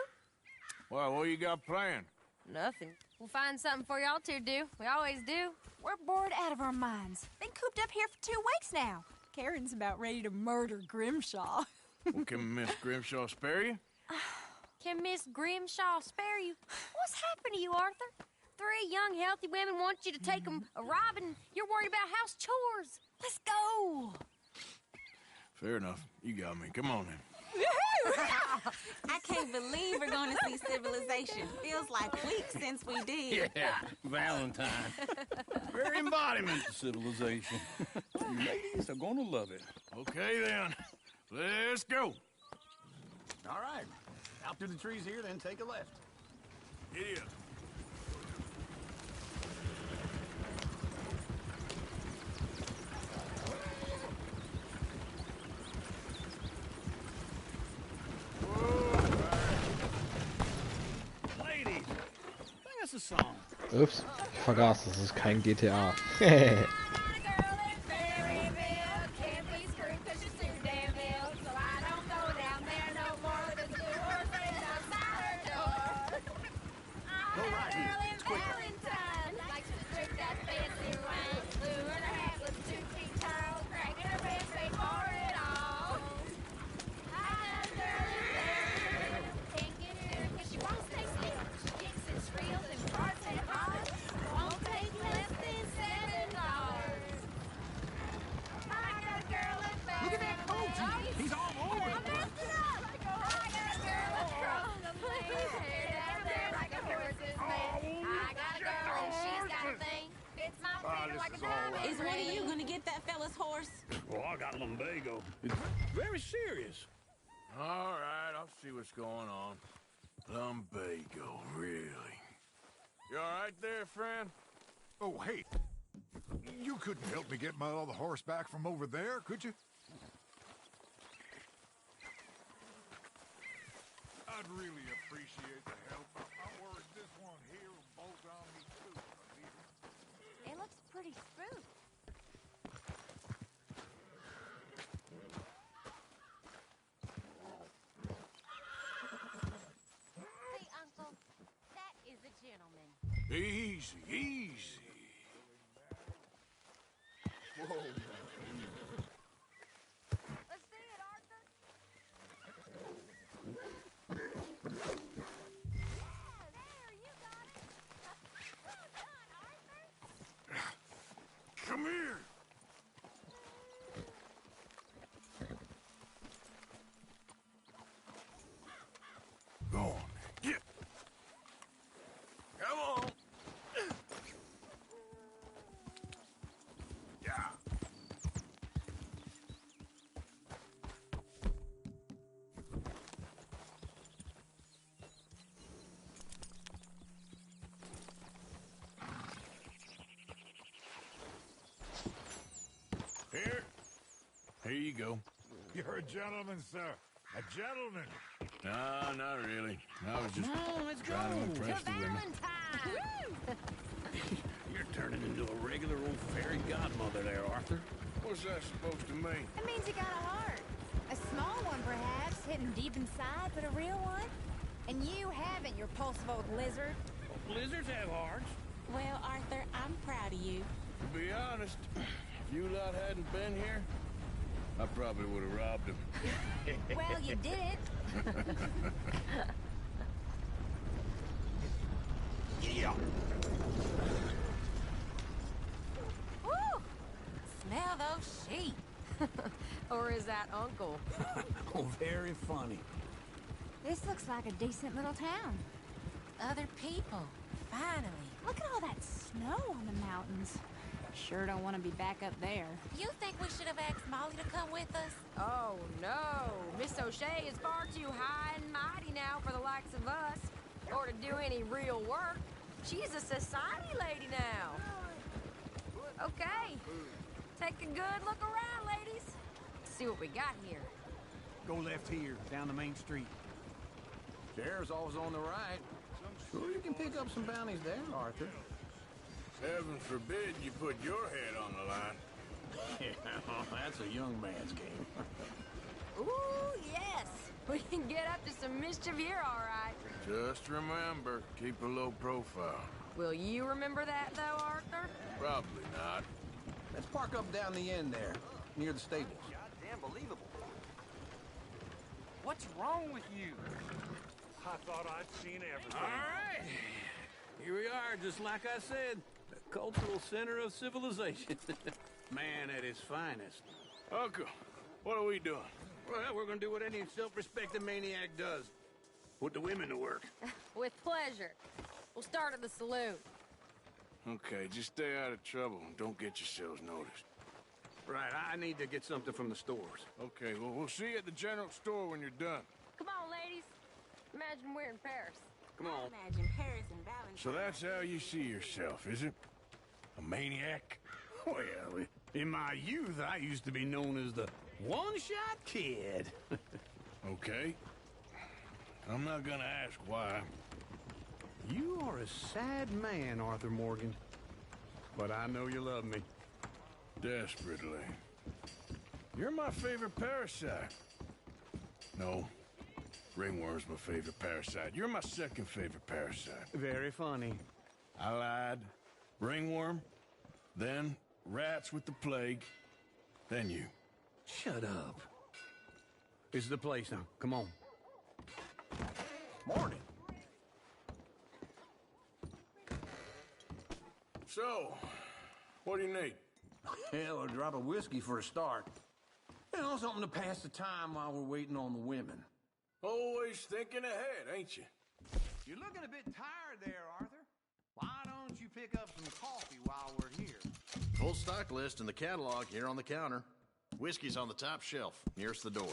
Well, what you got planned? Nothing. We'll find something for y'all two to do. We always do. We're bored out of our minds. Been cooped up here for 2 weeks now. Karen's about ready to murder Grimshaw. Well, can Miss Grimshaw spare you? Can Miss Grimshaw spare you? What's happened to you, Arthur? 3 young, healthy women want you to take them a robbing. You're worried about house chores. Let's go. Fair enough. You got me. Come on then. I can't believe we're going to see civilization. Feels like weeks since we did. Yeah, Valentine. Very embodiment of civilization. You ladies are going to love it. Okay then. Let's go. All right. Out through the trees here, then take a left. Giddy up. A song. Ups, ich vergaß, das ist kein GTA. this is all Is one of you gonna get that fella's horse? Well, I got lumbago. It's very serious. All right, I'll see what's going on. Lumbago, really? You all right there, friend? Oh, hey. You couldn't help me get my other horse back from over there, could you? I'd really appreciate the help. I'm worried this one here will bolt on me too. It looks pretty spooky. Hey, Uncle, that is a gentleman. Easy, easy. Whoa. Let's see it, Arthur. Yeah, there, you got it. Well done, Arthur. Come here. Go on. Get. Come on. Yeah. Here you go. You're a gentleman, sir. A gentleman. No, not really. I was just Come on, let's trying to go. impress the women. You're turning into a regular old fairy godmother there, Arthur. What's that supposed to mean? It means you got a heart. A small one, perhaps, hidden deep inside, but a real one. And you haven't, you repulsive old lizard. Well, lizards have hearts. Well, Arthur, I'm proud of you. To be honest, if you lot hadn't been here, I probably would have robbed him. Well, you did. Yeah. Woo! Smell those sheep. Or is that Uncle? Oh, very funny. This looks like a decent little town. Other people. Finally. Look at all that snow on the mountains. Sure don't want to be back up there. You think we should have asked Molly to come with us? Oh, no. Miss O'Shea is far too high and mighty now for the likes of us. Or to do any real work. She's a society lady now. Okay. Take a good look around, ladies. See what we got here. Go left here, down the main street. Sheriff's always on the right. Sure you can pick up some bounties there, Arthur. Heaven forbid you put your head on the line. Yeah, that's a young man's game. Ooh, yes. We can get up to some mischief here, all right. Just remember, keep a low profile. Will you remember that, though, Arthur? Probably not. Let's park up down the end there, near the stables. Goddamn believable. What's wrong with you? I thought I'd seen everything. All right. Here we are, just like I said. The cultural center of civilization. Man at his finest. Uncle, what are we doing? Well, we're gonna do what any self-respecting maniac does. Put the women to work. With pleasure. We'll start at the saloon. Okay, just stay out of trouble and don't get yourselves noticed. Right, I need to get something from the stores. Okay, well, we'll see you at the general store when you're done. Come on, ladies. Imagine we're in Paris. Come on. Imagine Paris and Valentine. So that's how you see yourself, is it? A maniac? Well, in my youth, I used to be known as the one-shot kid. Okay. I'm not gonna ask why. You are a sad man, Arthur Morgan. But I know you love me. Desperately. You're my favorite parasite. No. Ringworm's my favorite parasite. You're my second favorite parasite. Very funny. I lied. Ringworm, then rats with the plague, then you. Shut up. This is the place now. Come on. Morning. So, what do you need? Hell, a drop of whiskey for a start. You know, something to pass the time while we're waiting on the women. Always thinking ahead, ain't you? You're looking a bit tired there, Arthur. Why don't you pick up some coffee while we're here? Full stock list in the catalog here on the counter. Whiskey's on the top shelf, nearest the door.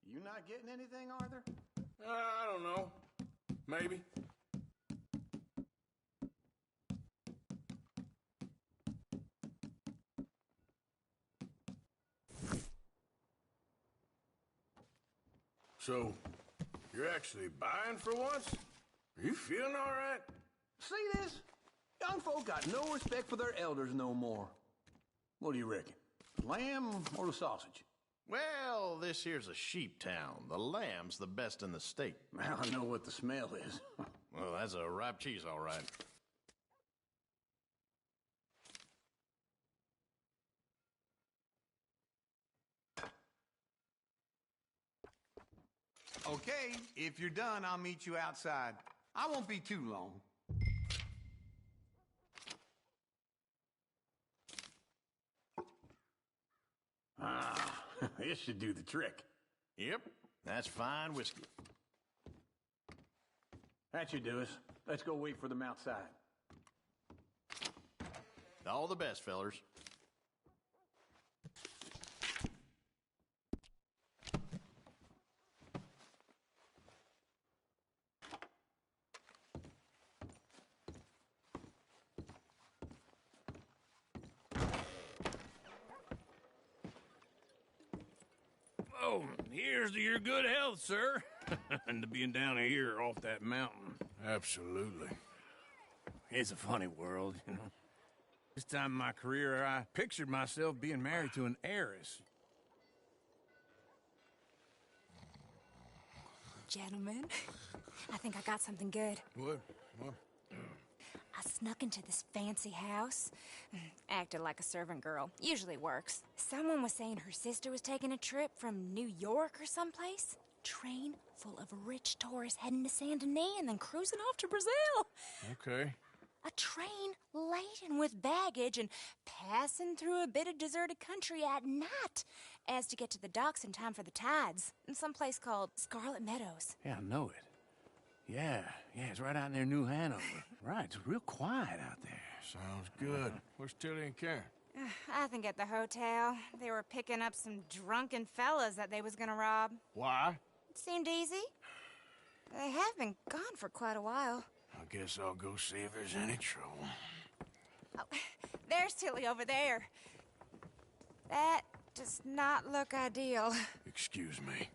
You not getting anything, Arthur? I don't know. Maybe. So, you're actually buying for once? Are you feeling all right? See this? Young folk got no respect for their elders no more. What do you reckon? Lamb or the sausage? Well, this here's a sheep town. The lamb's the best in the state. Now I know what the smell is. Well, that's a ripe cheese, all right. Okay, if you're done, I'll meet you outside. I won't be too long. Ah, this should do the trick. Yep, that's fine whiskey. That should do us. Let's go wait for them outside. All the best, fellers. Oh, here's to your good health, sir. And to being down here off that mountain. Absolutely. It's a funny world, you know. This time in my career, I pictured myself being married to an heiress. Gentlemen, I think I got something good. What? I snuck into this fancy house. Acted like a servant girl. Usually works. Someone was saying her sister was taking a trip from New York or someplace. Train full of rich tourists heading to Saint Denis and then cruising off to Brazil. Okay. A train laden with baggage and passing through a bit of deserted country at night as to get to the docks in time for the tides in some place called Scarlet Meadows. Yeah, I know it. Yeah, it's right out near New Hanover. Right, it's real quiet out there. Sounds good. Where's Tilly and Karen? I think at the hotel. They were picking up some drunken fellas that they was gonna rob. Why? It seemed easy. They have been gone for quite a while. I guess I'll go see if there's any trouble. Oh, there's Tilly over there. That does not look ideal. Excuse me.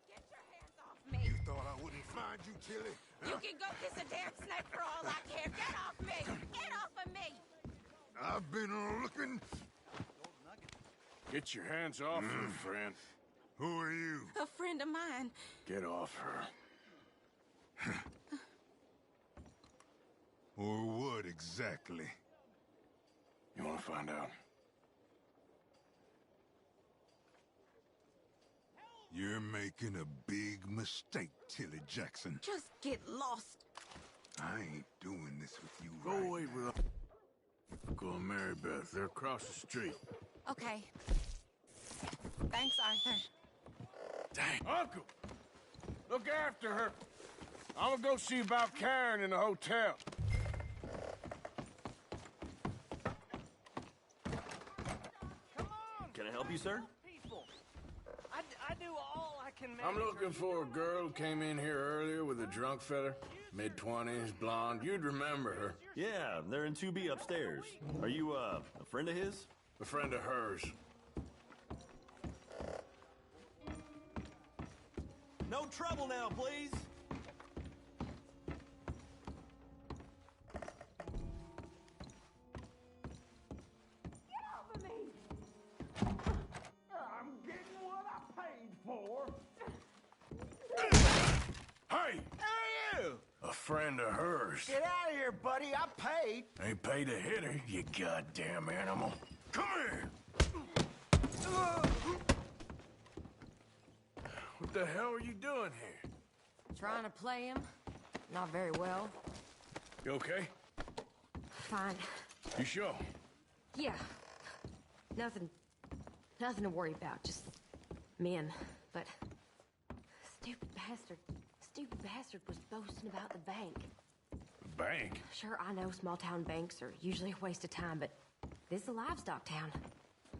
Get your hands off me. You thought I wouldn't find you, Tilly? You can go kiss a damn snake for all I care. Get off me! Get off of me! I've been looking. Get your hands off her, friend. Who are you? A friend of mine. Get off her. Or what exactly? You want to find out? You're making a big mistake, Tilly Jackson. Just get lost. I ain't doing this with you Go right away, now. bro. Go on, Mary Beth. They're across the street. Okay. Thanks, Arthur. Dang. Uncle! Look after her. I'm gonna go see about Karen in the hotel. Can I help you, sir? I do all I can I'm looking for a girl who came in here earlier with a drunk fella. Mid-20s, blonde. You'd remember her. Yeah, they're in 2B upstairs. Are you, a friend of his? A friend of hers. No trouble now, please. Get off of me! I'm getting what I paid for. Hey! Hey, you! A friend of hers. Get out of here, buddy. I paid. Ain't paid to hit her, you goddamn animal. Come here! What the hell are you doing here? Trying to play him. Not very well. You okay? Fine. You sure? Yeah. Nothing to worry about. Just men, but stupid bastard was boasting about the bank. The bank? Sure, I know small-town banks are usually a waste of time, but this is a livestock town.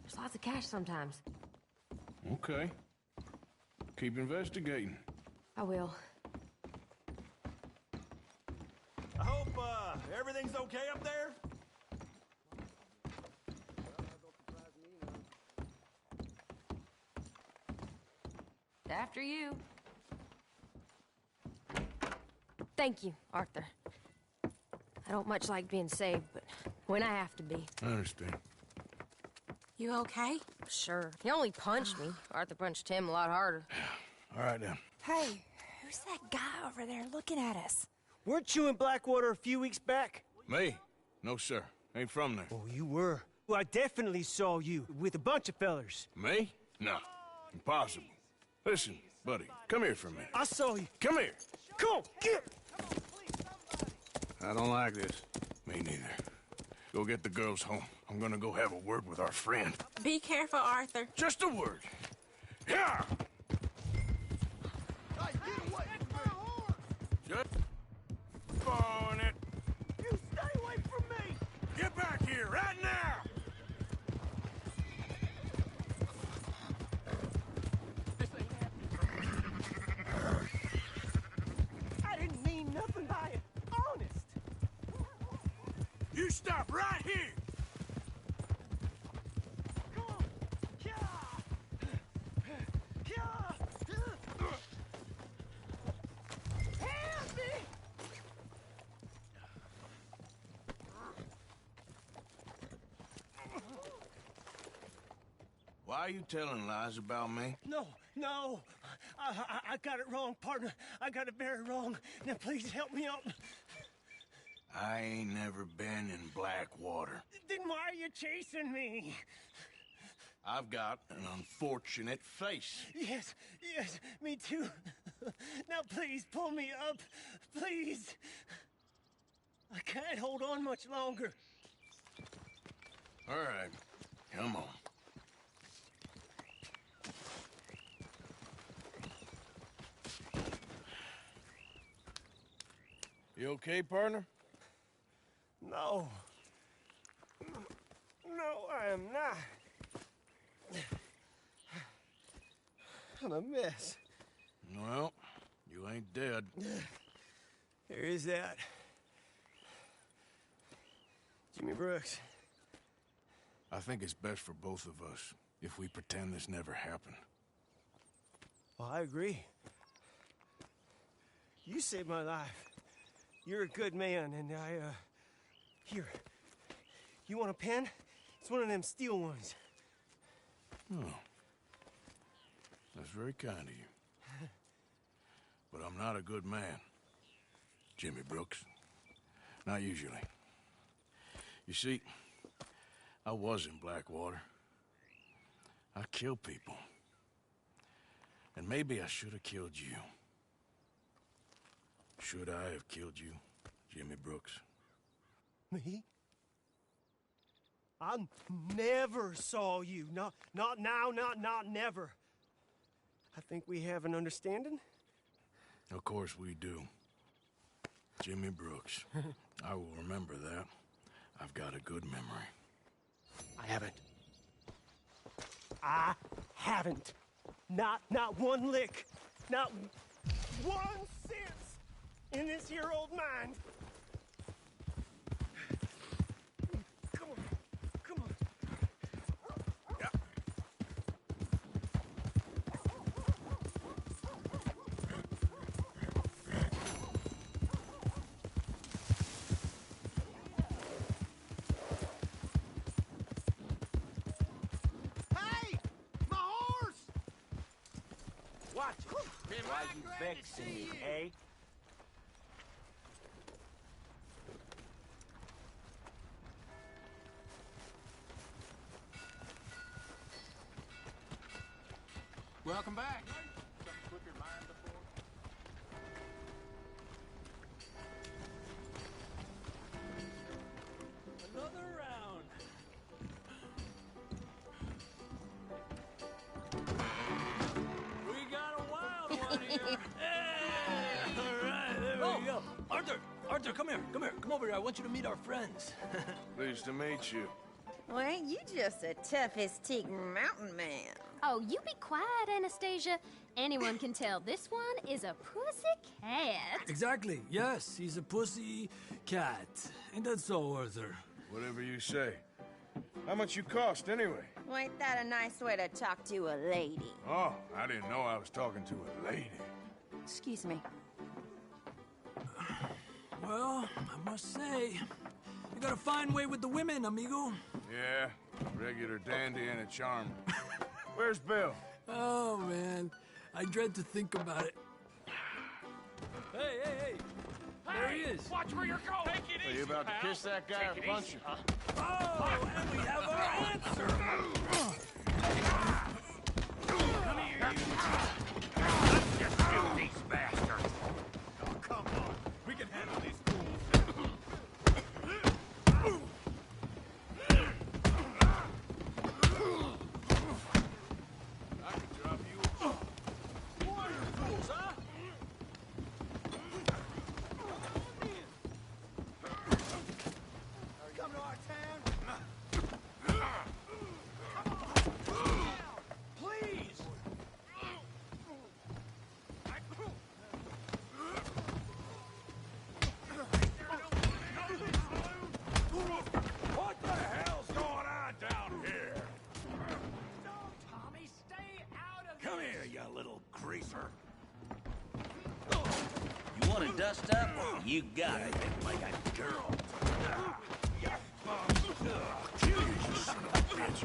There's lots of cash sometimes. Okay. Keep investigating. I will. I hope, everything's okay up there? After you. Thank you, Arthur. I don't much like being saved, but when I have to be. I understand. You okay? Sure. He only punched me. Arthur punched him a lot harder. All right, then. Hey, who's that guy over there looking at us? Weren't you in Blackwater a few weeks back? Me? No, sir. Ain't from there. Oh, you were. Well, I definitely saw you with a bunch of fellers. Me? No. Impossible. Listen, buddy, come here for a minute. I saw you. Come here. Come on, get! I don't like this. Me neither. Go get the girls home. I'm gonna go have a word with our friend. Be careful, Arthur. Just a word. Yeah! Hey, get away from me! Just on it. You stay away from me! Get back here right now! I didn't mean nothing by it. Honest. You stop right here! Come on. Help me! Why are you telling lies about me? No. I got it wrong, partner. I got it very wrong. Now, please help me out. I ain't never been in Blackwater. Then why are you chasing me? I've got an unfortunate face. Yes, me too. Now, please, pull me up. Please. I can't hold on much longer. All right, come on. You okay, partner? No, I am not. I'm a mess. Well, you ain't dead. There is that. Jimmy Brooks. I think it's best for both of us if we pretend this never happened. Well, I agree. You saved my life. You're a good man, and here. You want a pen? It's one of them steel ones. Oh. That's very kind of you. But I'm not a good man, Jimmy Brooks. Not usually. You see, I was in Blackwater. I killed people. And maybe I should have killed you. Should I have killed you, Jimmy Brooks? Me? I never saw you. Not now, not never. I think we have an understanding. Of course we do. Jimmy Brooks. I will remember that. I've got a good memory. I haven't. Not one lick. Not 1 cent in this here old mind. Come on. Yeah. Hey! My horse! Watch it. Why you vexing me, eh? Welcome back. Another round. All right, there we go. Arthur, come here. Come over here. I want you to meet our friends. Pleased to meet you. Well, ain't you just a tough-as-teak mountain man? Oh, you be quiet, Anastasia. Anyone can tell this one is a pussy cat. Exactly. Yes, he's a pussy cat. Ain't that so, Arthur? Whatever you say. How much you cost, anyway? Well, ain't that a nice way to talk to a lady? Oh, I didn't know I was talking to a lady. Excuse me. Well, I must say, you got a fine way with the women, amigo. Yeah, regular dandy and a charmer. Where's Bill? Oh, man. I dread to think about it. Hey! There he is. Watch where you're going. Take it Are easy, you about to pal. kiss that guy or punch him? Oh, and we have our answer. Come here, you. Let's just shoot these bastards. Oh, come on. We can handle these fools. I can drop you. Who are you fools, huh? Come to our town. Please. What the hell's going on down here? Tommy, stay out of Come here, you little greaser. You want to dust up? You got it. Like a girl. Kill you, you son of a bitch.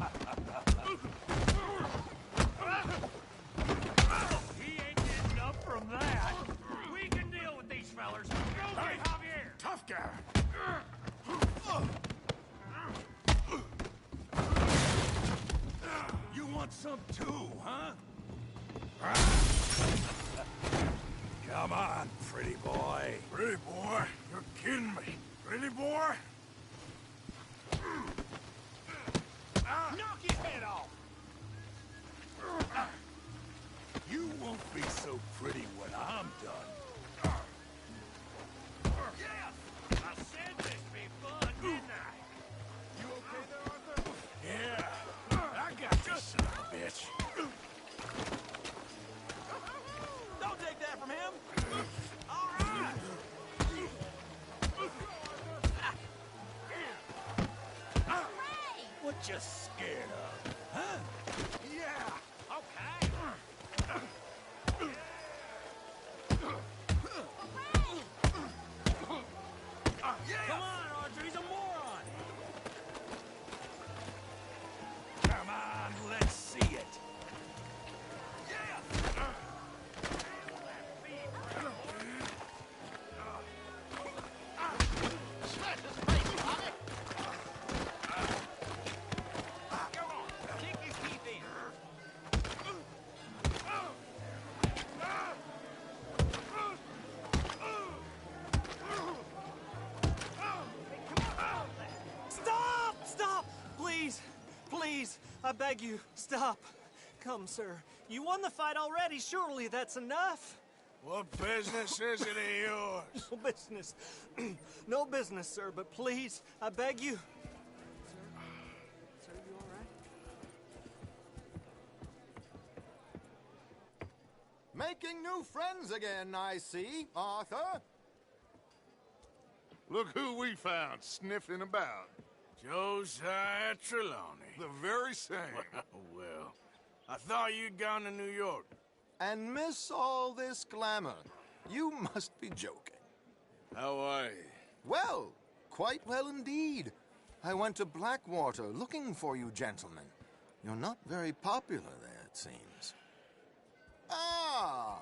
He ain't getting up from that. We can deal with these fellers. Hey, Javier. Tough guy. You want some too, huh? Come on, pretty boy. Pretty boy? You're kidding me. Pretty boy? Knock his head off! You won't be so pretty when I'm done. Yes! I said this be fun, didn't I? You okay there, Arthur? Yeah, I got you, son of a bitch. Don't take that from him. All right. What you scared of, huh? Yeah. Okay. Come on, Arthur, he's a moron. Come on, let's see it. Smash his face, Bobby! Go on, kick his teeth in. Stop! Please, I beg you, stop. Come, sir. You won the fight already. Surely that's enough. What business is it of yours? No business. No business, sir, but please, I beg you. Sir, you all right? Making new friends again, I see, Arthur. Look who we found sniffing about. Josiah Trelawney. The very same. Well, I thought you'd gone to New York. And miss all this glamour. You must be joking. How are you? Well, quite well indeed. I went to Blackwater looking for you gentlemen. You're not very popular there, it seems. Ah,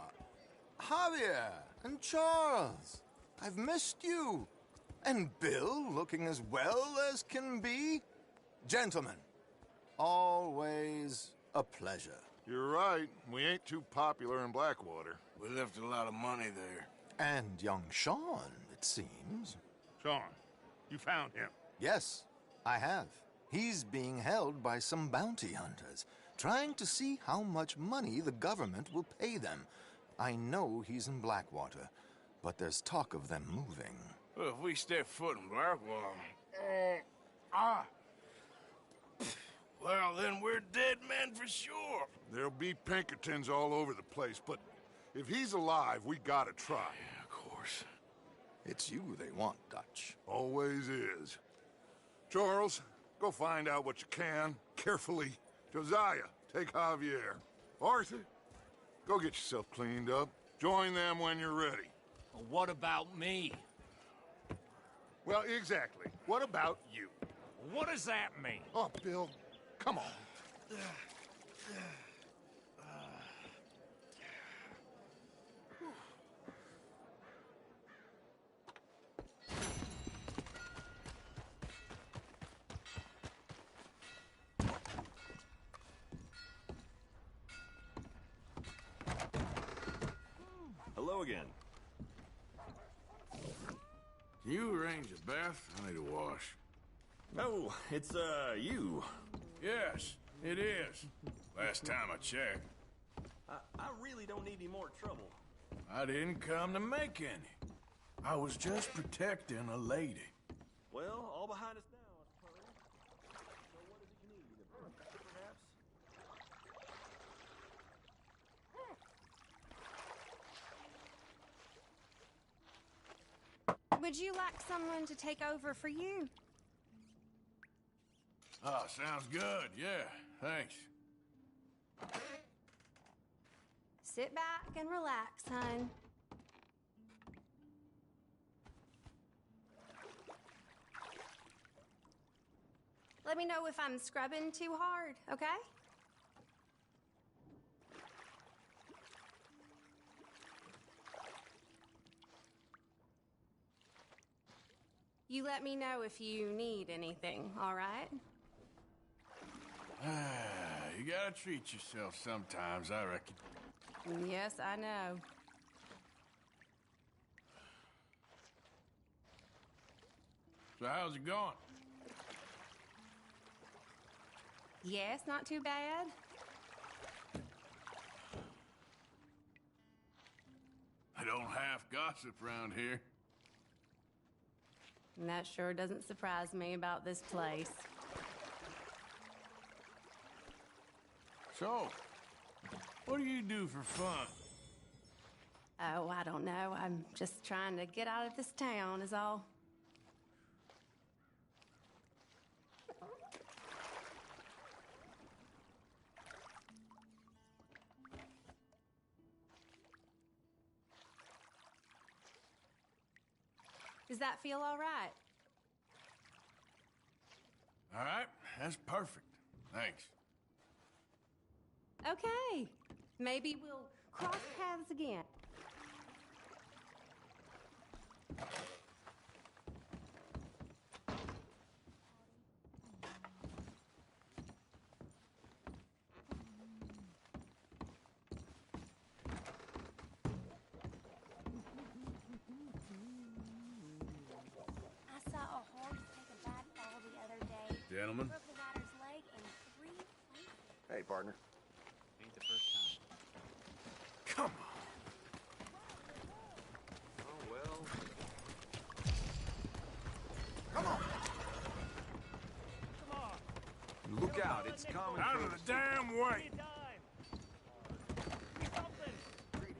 Javier and Charles. I've missed you. And Bill looking as well as can be. Gentlemen, always a pleasure. You're right. We ain't too popular in Blackwater. We left a lot of money there. And young Sean, it seems. Sean, you found him? Yes, I have. He's being held by some bounty hunters, trying to see how much money the government will pay them. I know he's in Blackwater, but there's talk of them moving. Well, if we step foot in Blackwater... Well, then we're dead men for sure. There'll be Pinkertons all over the place, but if he's alive, we gotta try. Yeah, of course. It's you they want, Dutch. Always is. Charles, go find out what you can, carefully. Josiah, take Javier. Arthur, go get yourself cleaned up. Join them when you're ready. Well, what about me? Well, exactly. What about you? What does that mean? Oh, Bill, come on. Hello again. Can you arrange a bath? I need a wash. Oh, it's, you. Yes, it is. Last time I checked. I really don't need any more trouble. I didn't come to make any. I was just protecting a lady. Well, all behind us now, I suppose. So what is it you need? A perhaps? Would you like someone to take over for you? Oh, sounds good. Yeah, thanks. Sit back and relax, hon. Let me know if I'm scrubbing too hard, okay? You let me know if you need anything, all right? You gotta treat yourself sometimes, I reckon. Yes, I know. So how's it going? Yes, not too bad. I don't half gossip around here. And that sure doesn't surprise me about this place. So, what do you do for fun? Oh, I don't know. I'm just trying to get out of this town is all. Does that feel all right? All right, that's perfect. Thanks. Okay. Maybe we'll cross paths again. I saw a horse take a bad fall the other day. Gentlemen. Broke the rider's leg in 3 places. Hey, partner. Ain't the first time. Come on. Oh, well. Come on. Come on. Look out, it's coming. Out of the damn way.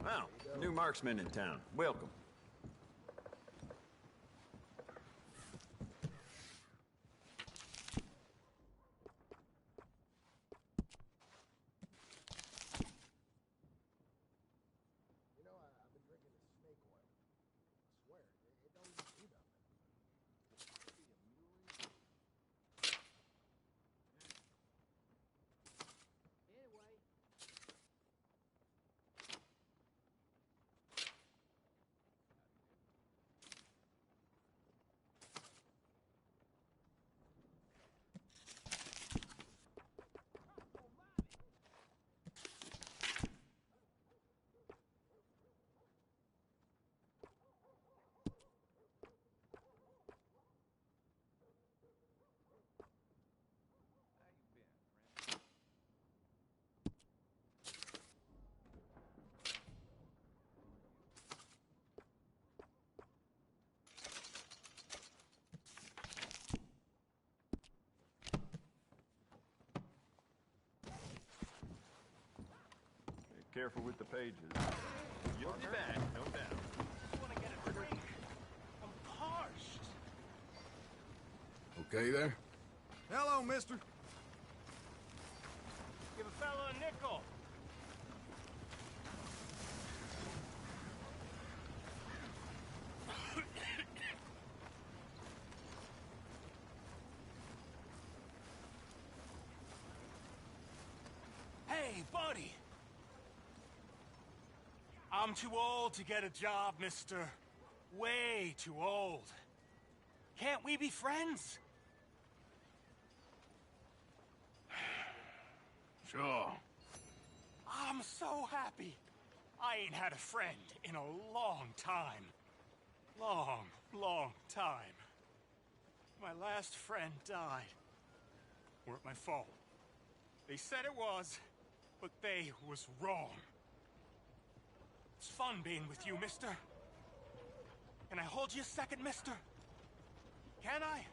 Wow, new marksman in town. Welcome. Careful with the pages. You'll be back, no doubt. I want to get a drink. I'm parched. Okay there? Hello, mister. Give a fella a nickel. Hey, buddy. I'm too old to get a job, mister. Way too old. Can't we be friends? Sure. I'm so happy. I ain't had a friend in a long time. Long time. My last friend died. Weren't my fault. They said it was, but they was wrong. It's fun being with you, mister. Can I hold you a second, mister? Can I?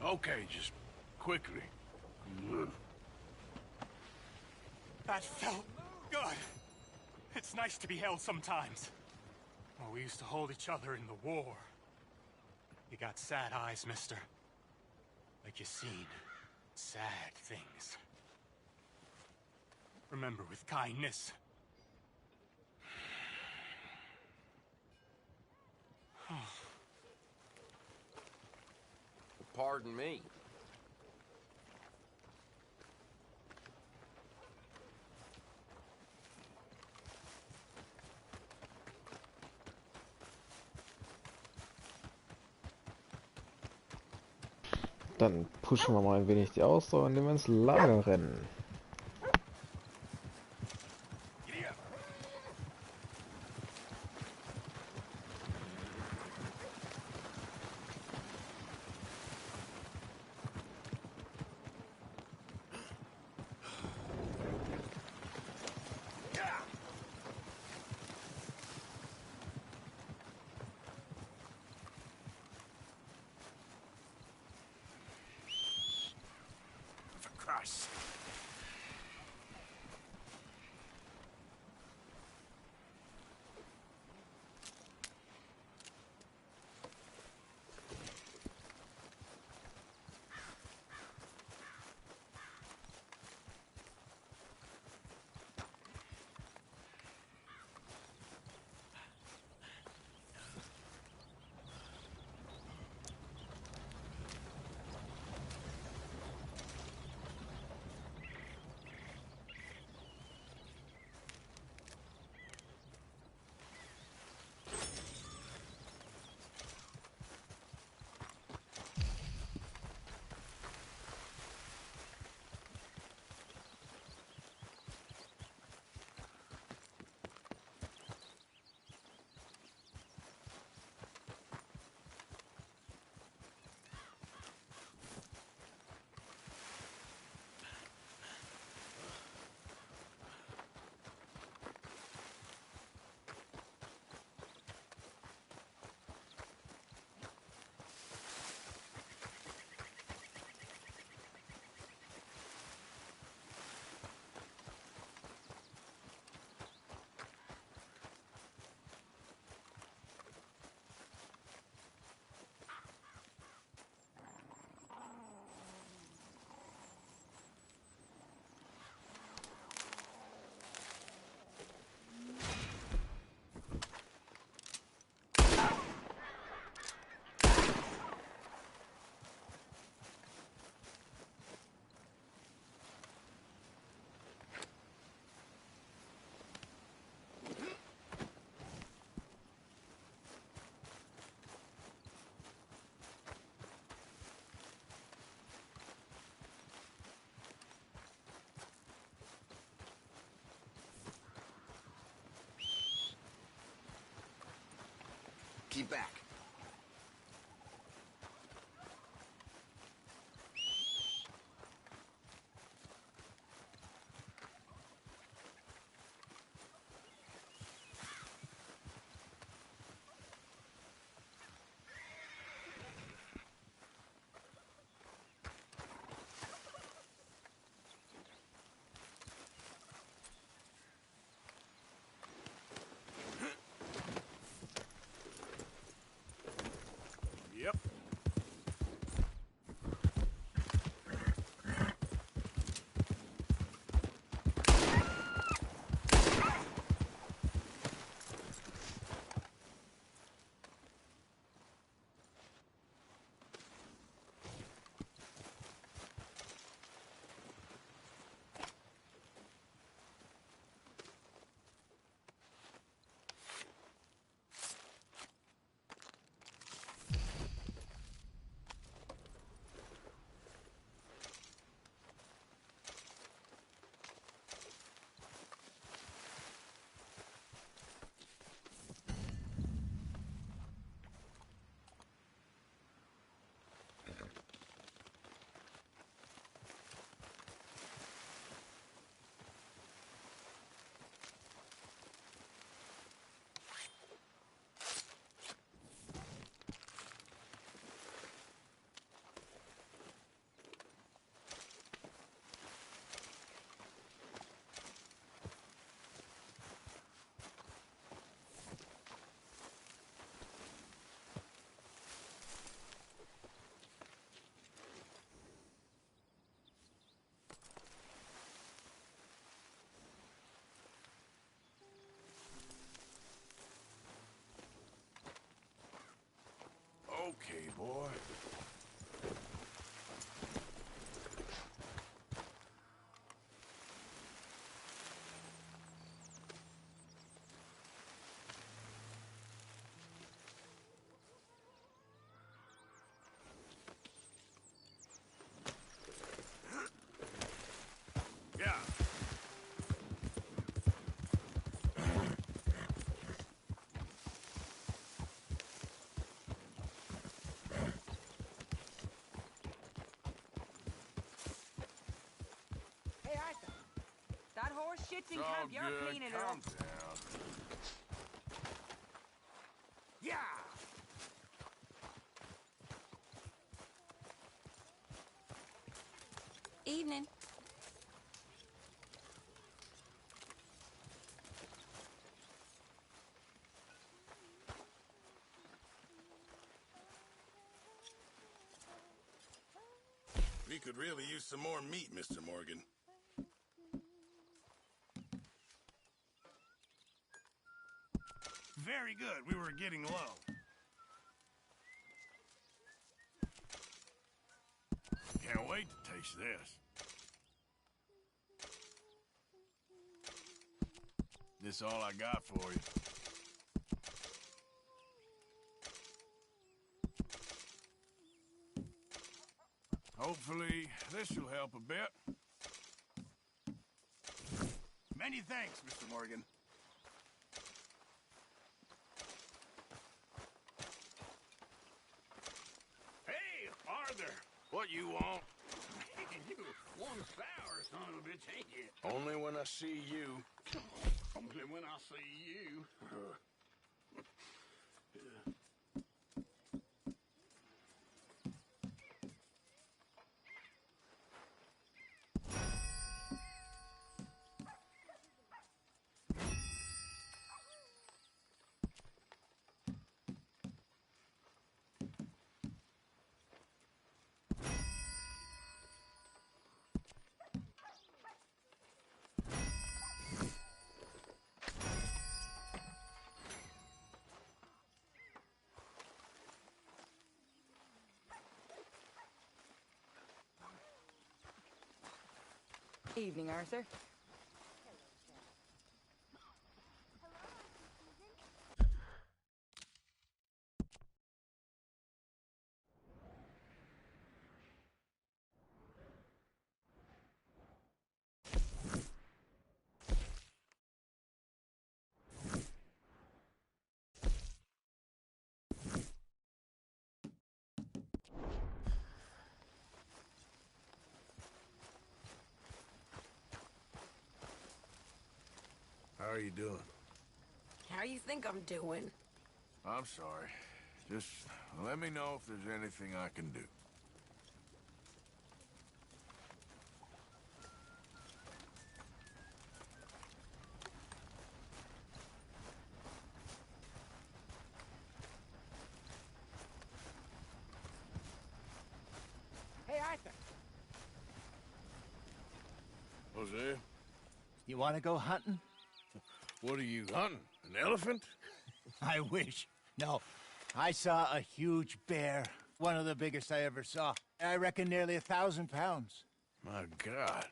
Okay, just quickly. That felt good. It's nice to be held sometimes. Oh, we used to hold each other in the war. You got sad eyes, mister. Like you seen sad things. Remember with kindness. Pardon me. Dann pushen wir mal ein wenig die Ausdauer, indem wir ins Lager rennen. Christ. Keep back. That horse shit's in camp. You're cleaning it up. Calm down. Yeah! Evening. We could really use some more meat, Mr. Morgan. Very good. We were getting low. Can't wait to taste this. This all I got for you. Hopefully, this will help a bit. Many thanks, Mr. Morgan. Hey, Arthur! What you want? You one sour son of a bitch, ain't you? Only when I see you. Only when I see you. Evening, Arthur. How are you doing? How you think I'm doing? I'm sorry. Just let me know if there's anything I can do. Hey, Arthur. Jose? You want to go hunting? What are you hunting? An elephant? I wish. No. I saw a huge bear. One of the biggest I ever saw. I reckon nearly 1,000 pounds. My God.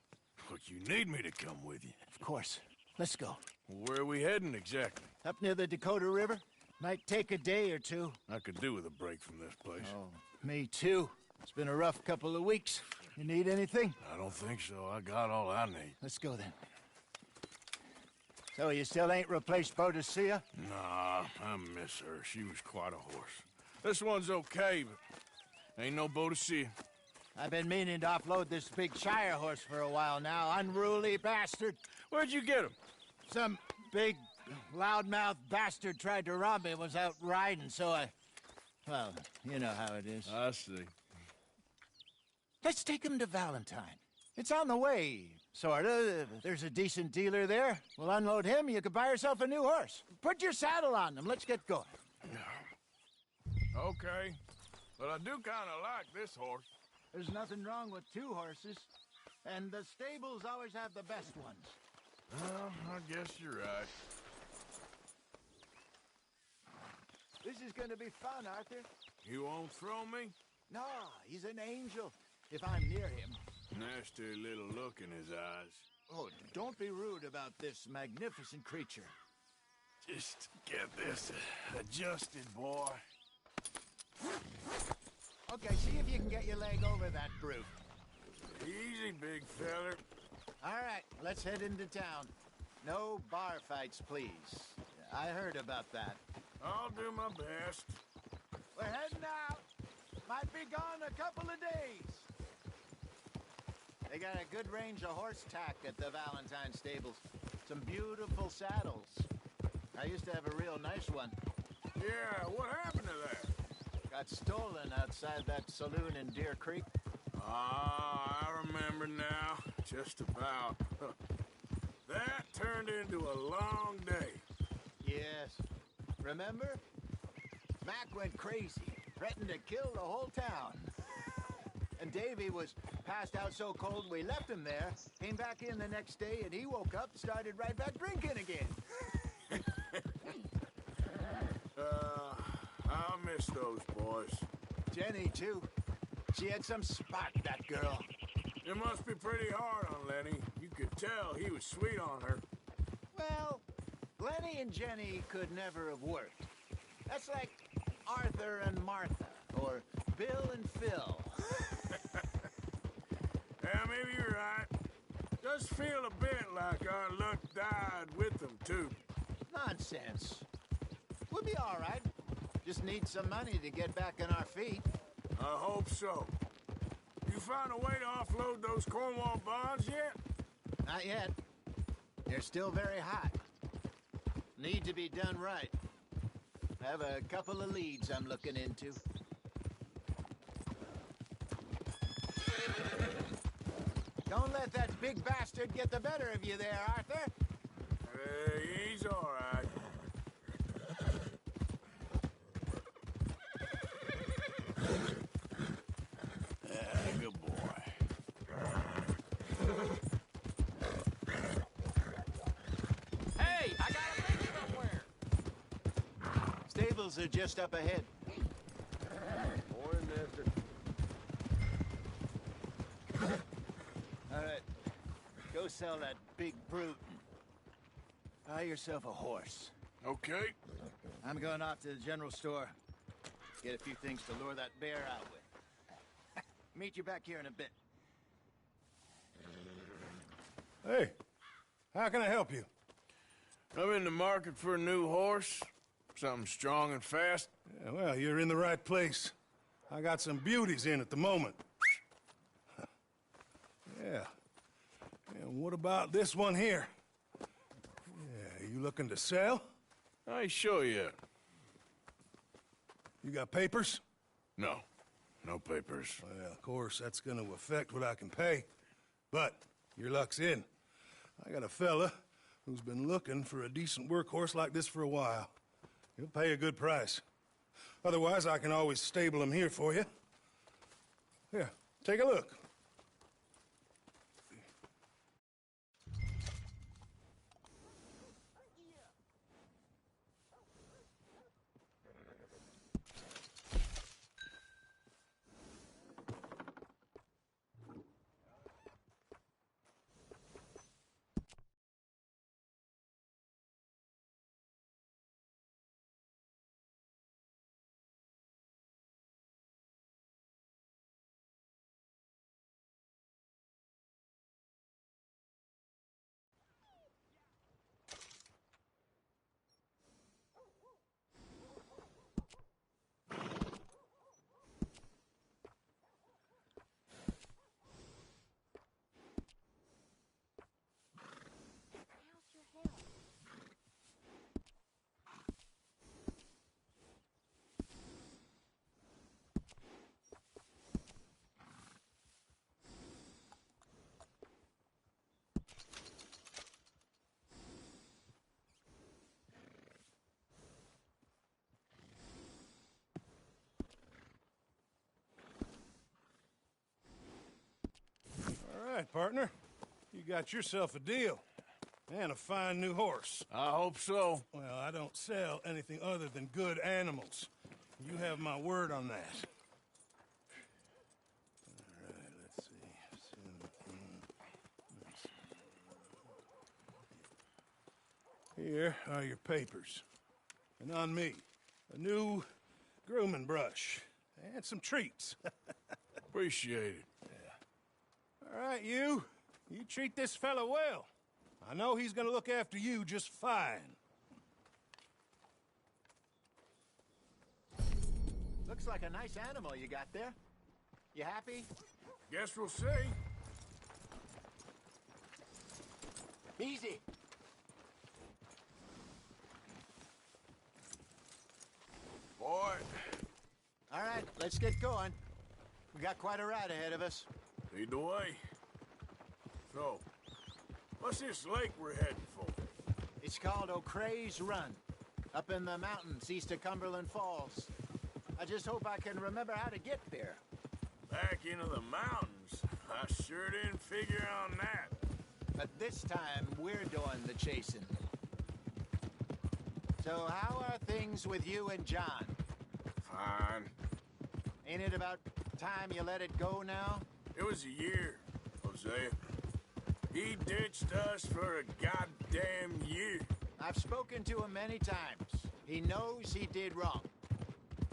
Look, you need me to come with you. Of course. Let's go. Where are we heading exactly? Up near the Dakota River. Might take a day or two. I could do with a break from this place. Oh, me too. It's been a rough couple of weeks. You need anything? I don't think so. I got all I need. Let's go then. So you still ain't replaced Boadicea? Nah, I miss her. She was quite a horse. This one's okay, but ain't no Boadicea. I've been meaning to offload this big Shire horse for a while now. Unruly bastard. Where'd you get him? Some big, loudmouth bastard tried to rob me, was out riding, so I... Well, you know how it is. I see. Let's take him to Valentine. It's on the way, sorta. There's a decent dealer there. We'll unload him, you can buy yourself a new horse. Put your saddle on him, let's get going. Okay, but I do kind of like this horse. There's nothing wrong with two horses, and the stables always have the best ones. Well, I guess you're right. This is gonna be fun, Arthur. You won't throw me? No, he's an angel, if I'm near him. Nasty little look in his eyes. Oh, don't be rude about this magnificent creature. Just get this adjusted, boy. Okay, see if you can get your leg over that brute. Easy, big feller. All right, let's head into town. No bar fights, please. I heard about that. I'll do my best. We're heading out. Might be gone a couple of days. Take got a good range of horse tack at the Valentine stables. Some beautiful saddles. I used to have a real nice one. Yeah, what happened to that? Got stolen outside that saloon in Deer Creek. Ah, I remember now. Just about. That turned into a long day. Yes. Remember? Mac went crazy, threatened to kill the whole town. And Davy was passed out so cold we left him there, came back in the next day, and he woke up, started right back drinking again. I'll miss those boys. Jenny, too. She had some spark, that girl. It must be pretty hard on Lenny. You could tell he was sweet on her. Well, Lenny and Jenny could never have worked. That's like Arthur and Martha, or Bill and Phil. Yeah, maybe you're right. Does feel a bit like our luck died with them, too. Nonsense. We'll be all right. Just need some money to get back on our feet. I hope so. You found a way to offload those Cornwall bonds yet? Not yet. They're still very hot. Need to be done right. I have a couple of leads I'm looking into. Don't let that big bastard get the better of you there, Arthur. He's all right. Good boy. Hey, I got a link somewhere. Stables are just up ahead. Morning, mister. All right. Go sell that big brute. Buy yourself a horse. Okay. I'm going off to the general store. Get a few things to lure that bear out with. Meet you back here in a bit. Hey, how can I help you? I'm in the market for a new horse. Something strong and fast. Yeah, well, you're in the right place. I got some beauties in at the moment. Yeah. And what about this one here? Yeah, you looking to sell? I ain't sure yet. You got papers? No. No papers. Well, of course, that's gonna affect what I can pay. But your luck's in. I got a fella who's been looking for a decent workhorse like this for a while. He'll pay a good price. Otherwise, I can always stable him here for you. Here, take a look. All right, partner. You got yourself a deal. And a fine new horse. I hope so. Well, I don't sell anything other than good animals. You have my word on that. All right, let's see. Here are your papers. And on me, a new grooming brush. And some treats. Appreciate it. All right, you treat this fella well. I know he's gonna look after you just fine. Looks like a nice animal you got there. You happy? Guess we'll see. Easy. Boy. All right, let's get going. We got quite a ride ahead of us. Lead the way. So, what's this lake we're heading for? It's called O'Creagh's Run, up in the mountains east of Cumberland Falls. I just hope I can remember how to get there. Back into the mountains? I sure didn't figure on that. But this time, we're doing the chasing. So how are things with you and John? Fine. Ain't it about time you let it go now? It was a year, Hosea. He ditched us for a goddamn year. I've spoken to him many times. He knows he did wrong.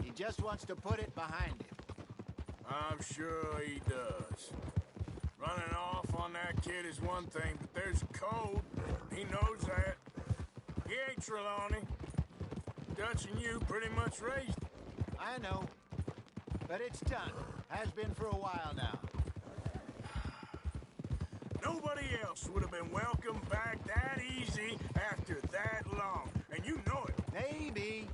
He just wants to put it behind him. I'm sure he does. Running off on that kid is one thing, but there's a code. He knows that. He ain't Trelawney. Dutch and you pretty much raised him. I know. But it's done. Has been for a while now. Nobody else would have been welcomed back that easy after that long. And you know it. Maybe.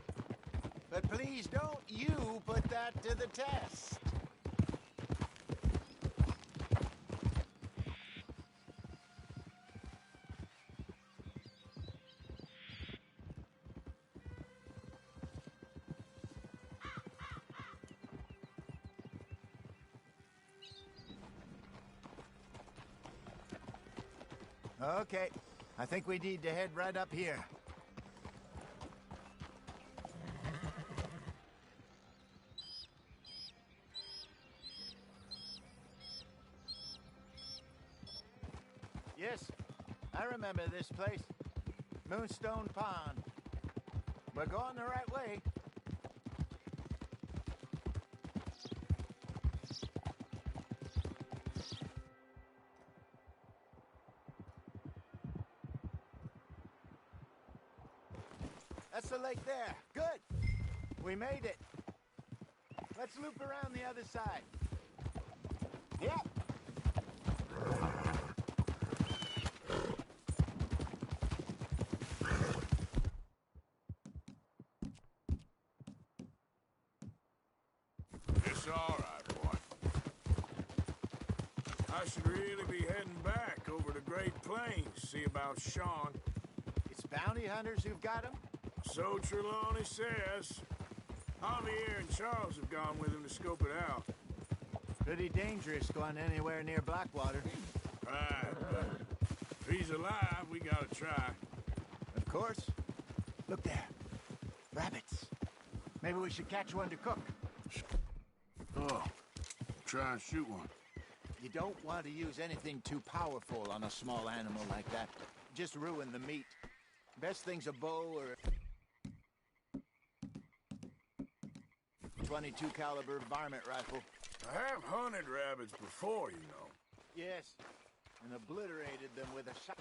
But please don't you put that to the test. Okay, I think we need to head right up here. Yes, I remember this place. Moonstone Pond. We're going the right way. That's the lake there. Good. We made it. Let's loop around the other side. Yep. It's all right, boy. I should really be heading back over the Great Plains, see about Sean. It's bounty hunters who've got him? So Trelawney says. Javier and Charles have gone with him to scope it out. Pretty dangerous going anywhere near Blackwater. Right, but if he's alive, we gotta try. Of course. Look there. Rabbits. Maybe we should catch one to cook. Oh, try and shoot one. You don't want to use anything too powerful on a small animal like that. Just ruin the meat. Best thing's a bow or a .22 caliber varmint rifle. I have hunted rabbits before, you know. Yes, and obliterated them with a shot.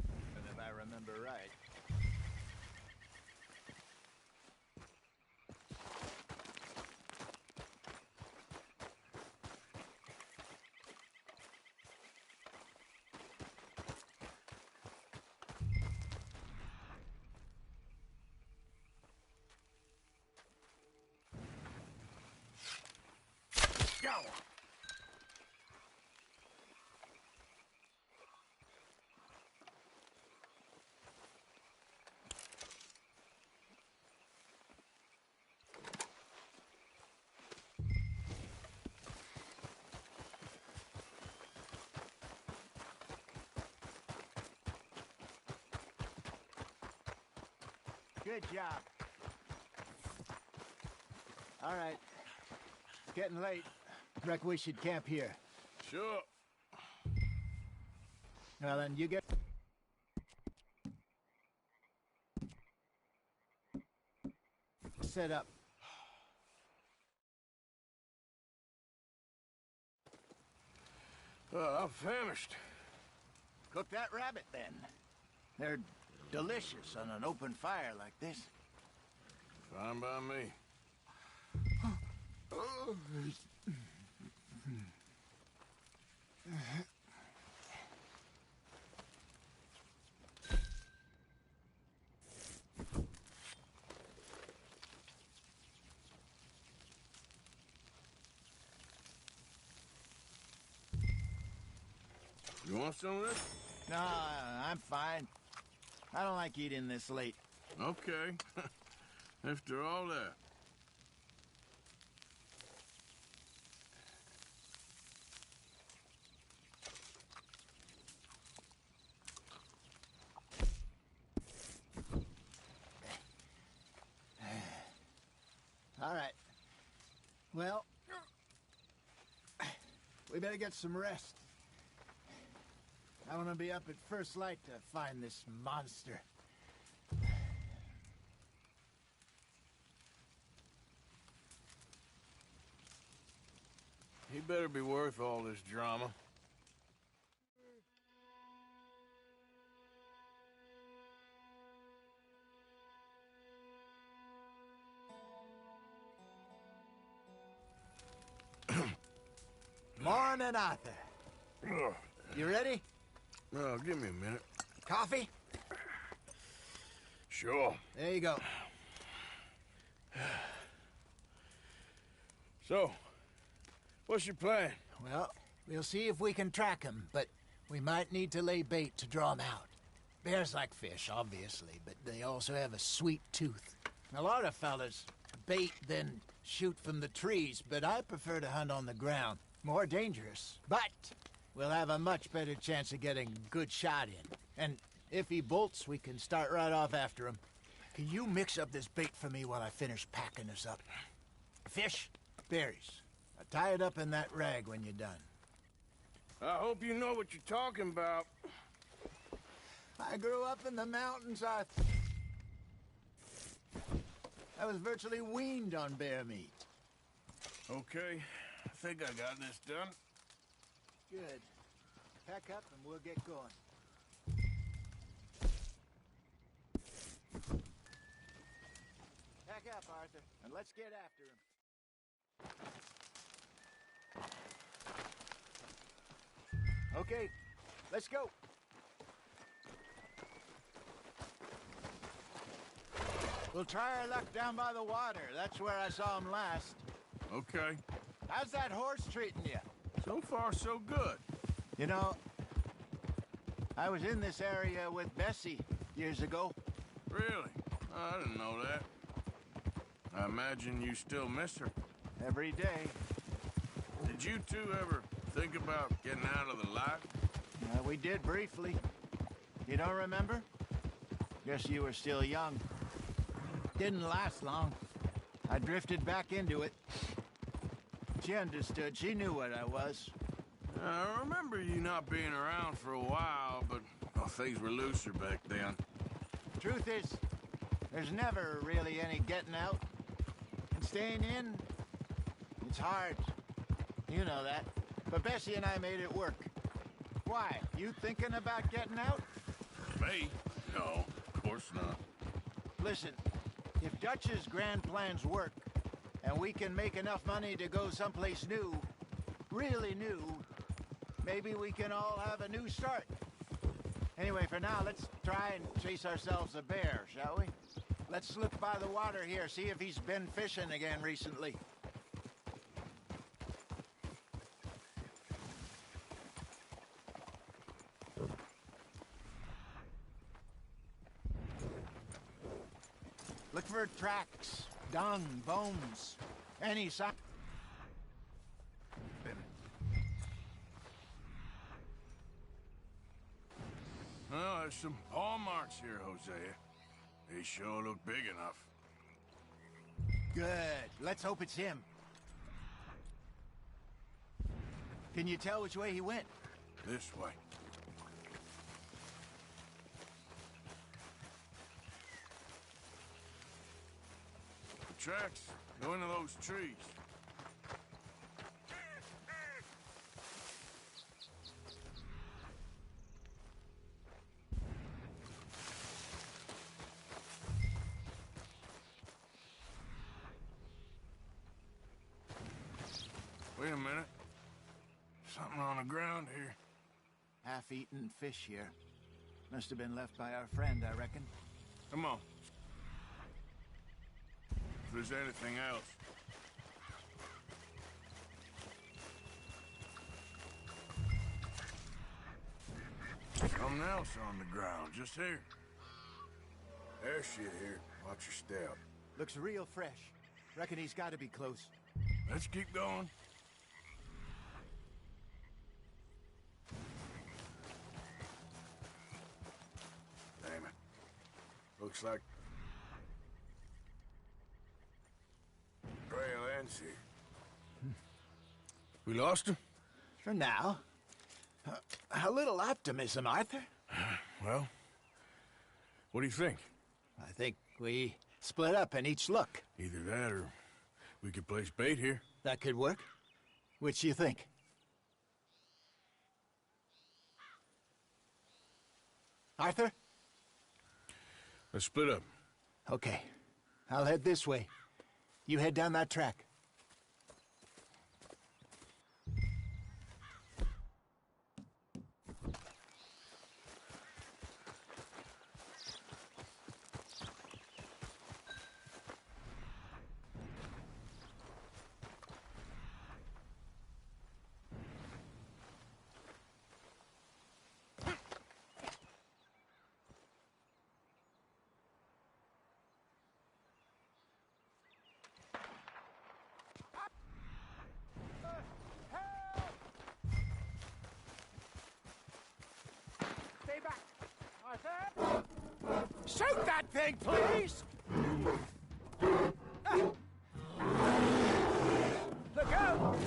And if I remember right. Go! Good job. All right. It's getting late. Reckon we should camp here. Sure. Well, then you get... set up. I'm famished. Cook that rabbit, then. They're delicious on an open fire like this. Fine by me. You want some of this? No, I'm fine. I don't like eating this late. Okay. After all that. All right. Well, we better get some rest. I want to be up at first light to find this monster. He better be worth all this drama. Morning, Arthur. You ready? Well, give me a minute. Coffee? Sure. There you go. So, what's your plan? Well, we'll see if we can track him, but we might need to lay bait to draw him out. Bears like fish, obviously, but they also have a sweet tooth. A lot of fellas bait, then shoot from the trees, but I prefer to hunt on the ground. More dangerous, but we'll have a much better chance of getting a good shot in. And if he bolts, we can start right off after him. Can you mix up this bait for me while I finish packing this up? Fish, berries. Tie it up in that rag when you're done. I hope you know what you're talking about. I grew up in the mountains, Arthur. I was virtually weaned on bear meat. Okay, I think I got this done. Good. Pack up and we'll get going. Pack up, Arthur, and let's get after him. Okay, let's go. We'll try our luck down by the water. That's where I saw him last. Okay. How's that horse treating you? So far, so good. You know, I was in this area with Bessie years ago. Really? Oh, I didn't know that. I imagine you still miss her. Every day. Did you two ever think about getting out of the life? We did briefly. You don't remember? Guess you were still young. Didn't last long. I drifted back into it. She understood. She knew what I was. I remember you not being around for a while, but things were looser back then. Truth is, there's never really any getting out. And staying in, it's hard. You know that. But Bessie and I made it work. Why? You thinking about getting out? Me? No, of course not. Listen, if Dutch's grand plans work, and we can make enough money to go someplace new, really new, maybe we can all have a new start. Anyway, for now, let's try and chase ourselves a bear, shall we? Let's look by the water here, see if he's been fishing again recently. Look for tracks, dung, bones, any sign. Well, there's some paw marks here, Hosea. They sure look big enough. Good. Let's hope it's him. Can you tell which way he went? This way. The tracks go into those trees. Wait a minute. Something on the ground here. Half-eaten fish here. Must have been left by our friend, I reckon. Come on. If there's anything else. Something else on the ground, just here. There's shit here. Watch your step. Looks real fresh. Reckon he's got to be close. Let's keep going. Damn it. Looks like trail ends here. We lost him? For now. A little optimism, Arthur. Well, what do you think? I think we split up and each look. Either that or we could place bait here. That could work. Which do you think? Arthur? Let's split up. Okay. I'll head this way. You head down that track. Shoot that thing, please! Look out!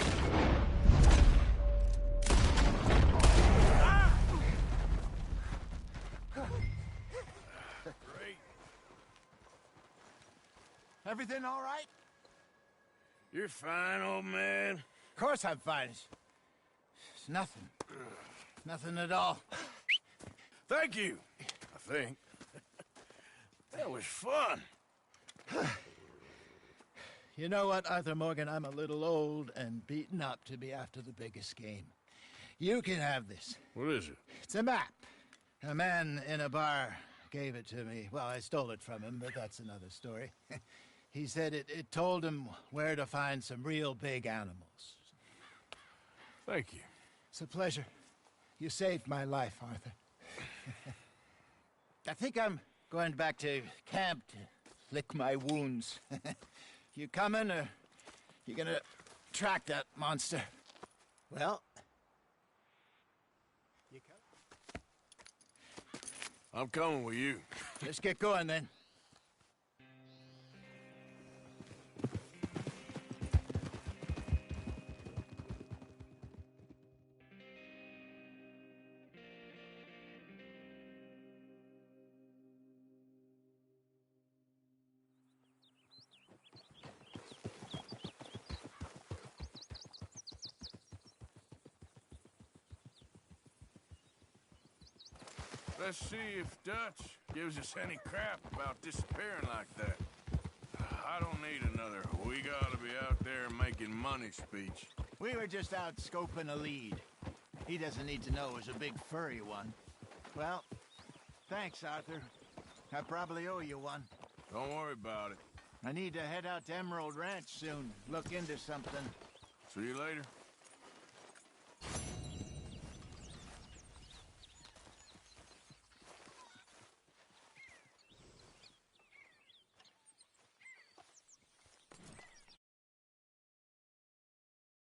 Great. Everything all right? You're fine, old man. Of course I'm fine. It's nothing. Nothing at all. Thank you, I think. That was fun. You know what, Arthur Morgan? I'm a little old and beaten up to be after the biggest game. You can have this. What is it? It's a map. A man in a bar gave it to me. Well, I stole it from him, but that's another story. He said it told him where to find some real big animals. Thank you. It's a pleasure. You saved my life, Arthur. I think I'm going back to camp to lick my wounds. You coming, or you gonna track that monster? Well, you I'm coming with you. Let's get going, then. Let's see if Dutch gives us any crap about disappearing like that. I don't need another "we gotta be out there making money" speech. We were just out scoping a lead. He doesn't need to know it was a big furry one. Well, thanks, Arthur. I probably owe you one. Don't worry about it. I need to head out to Emerald Ranch soon. Look into something. See you later.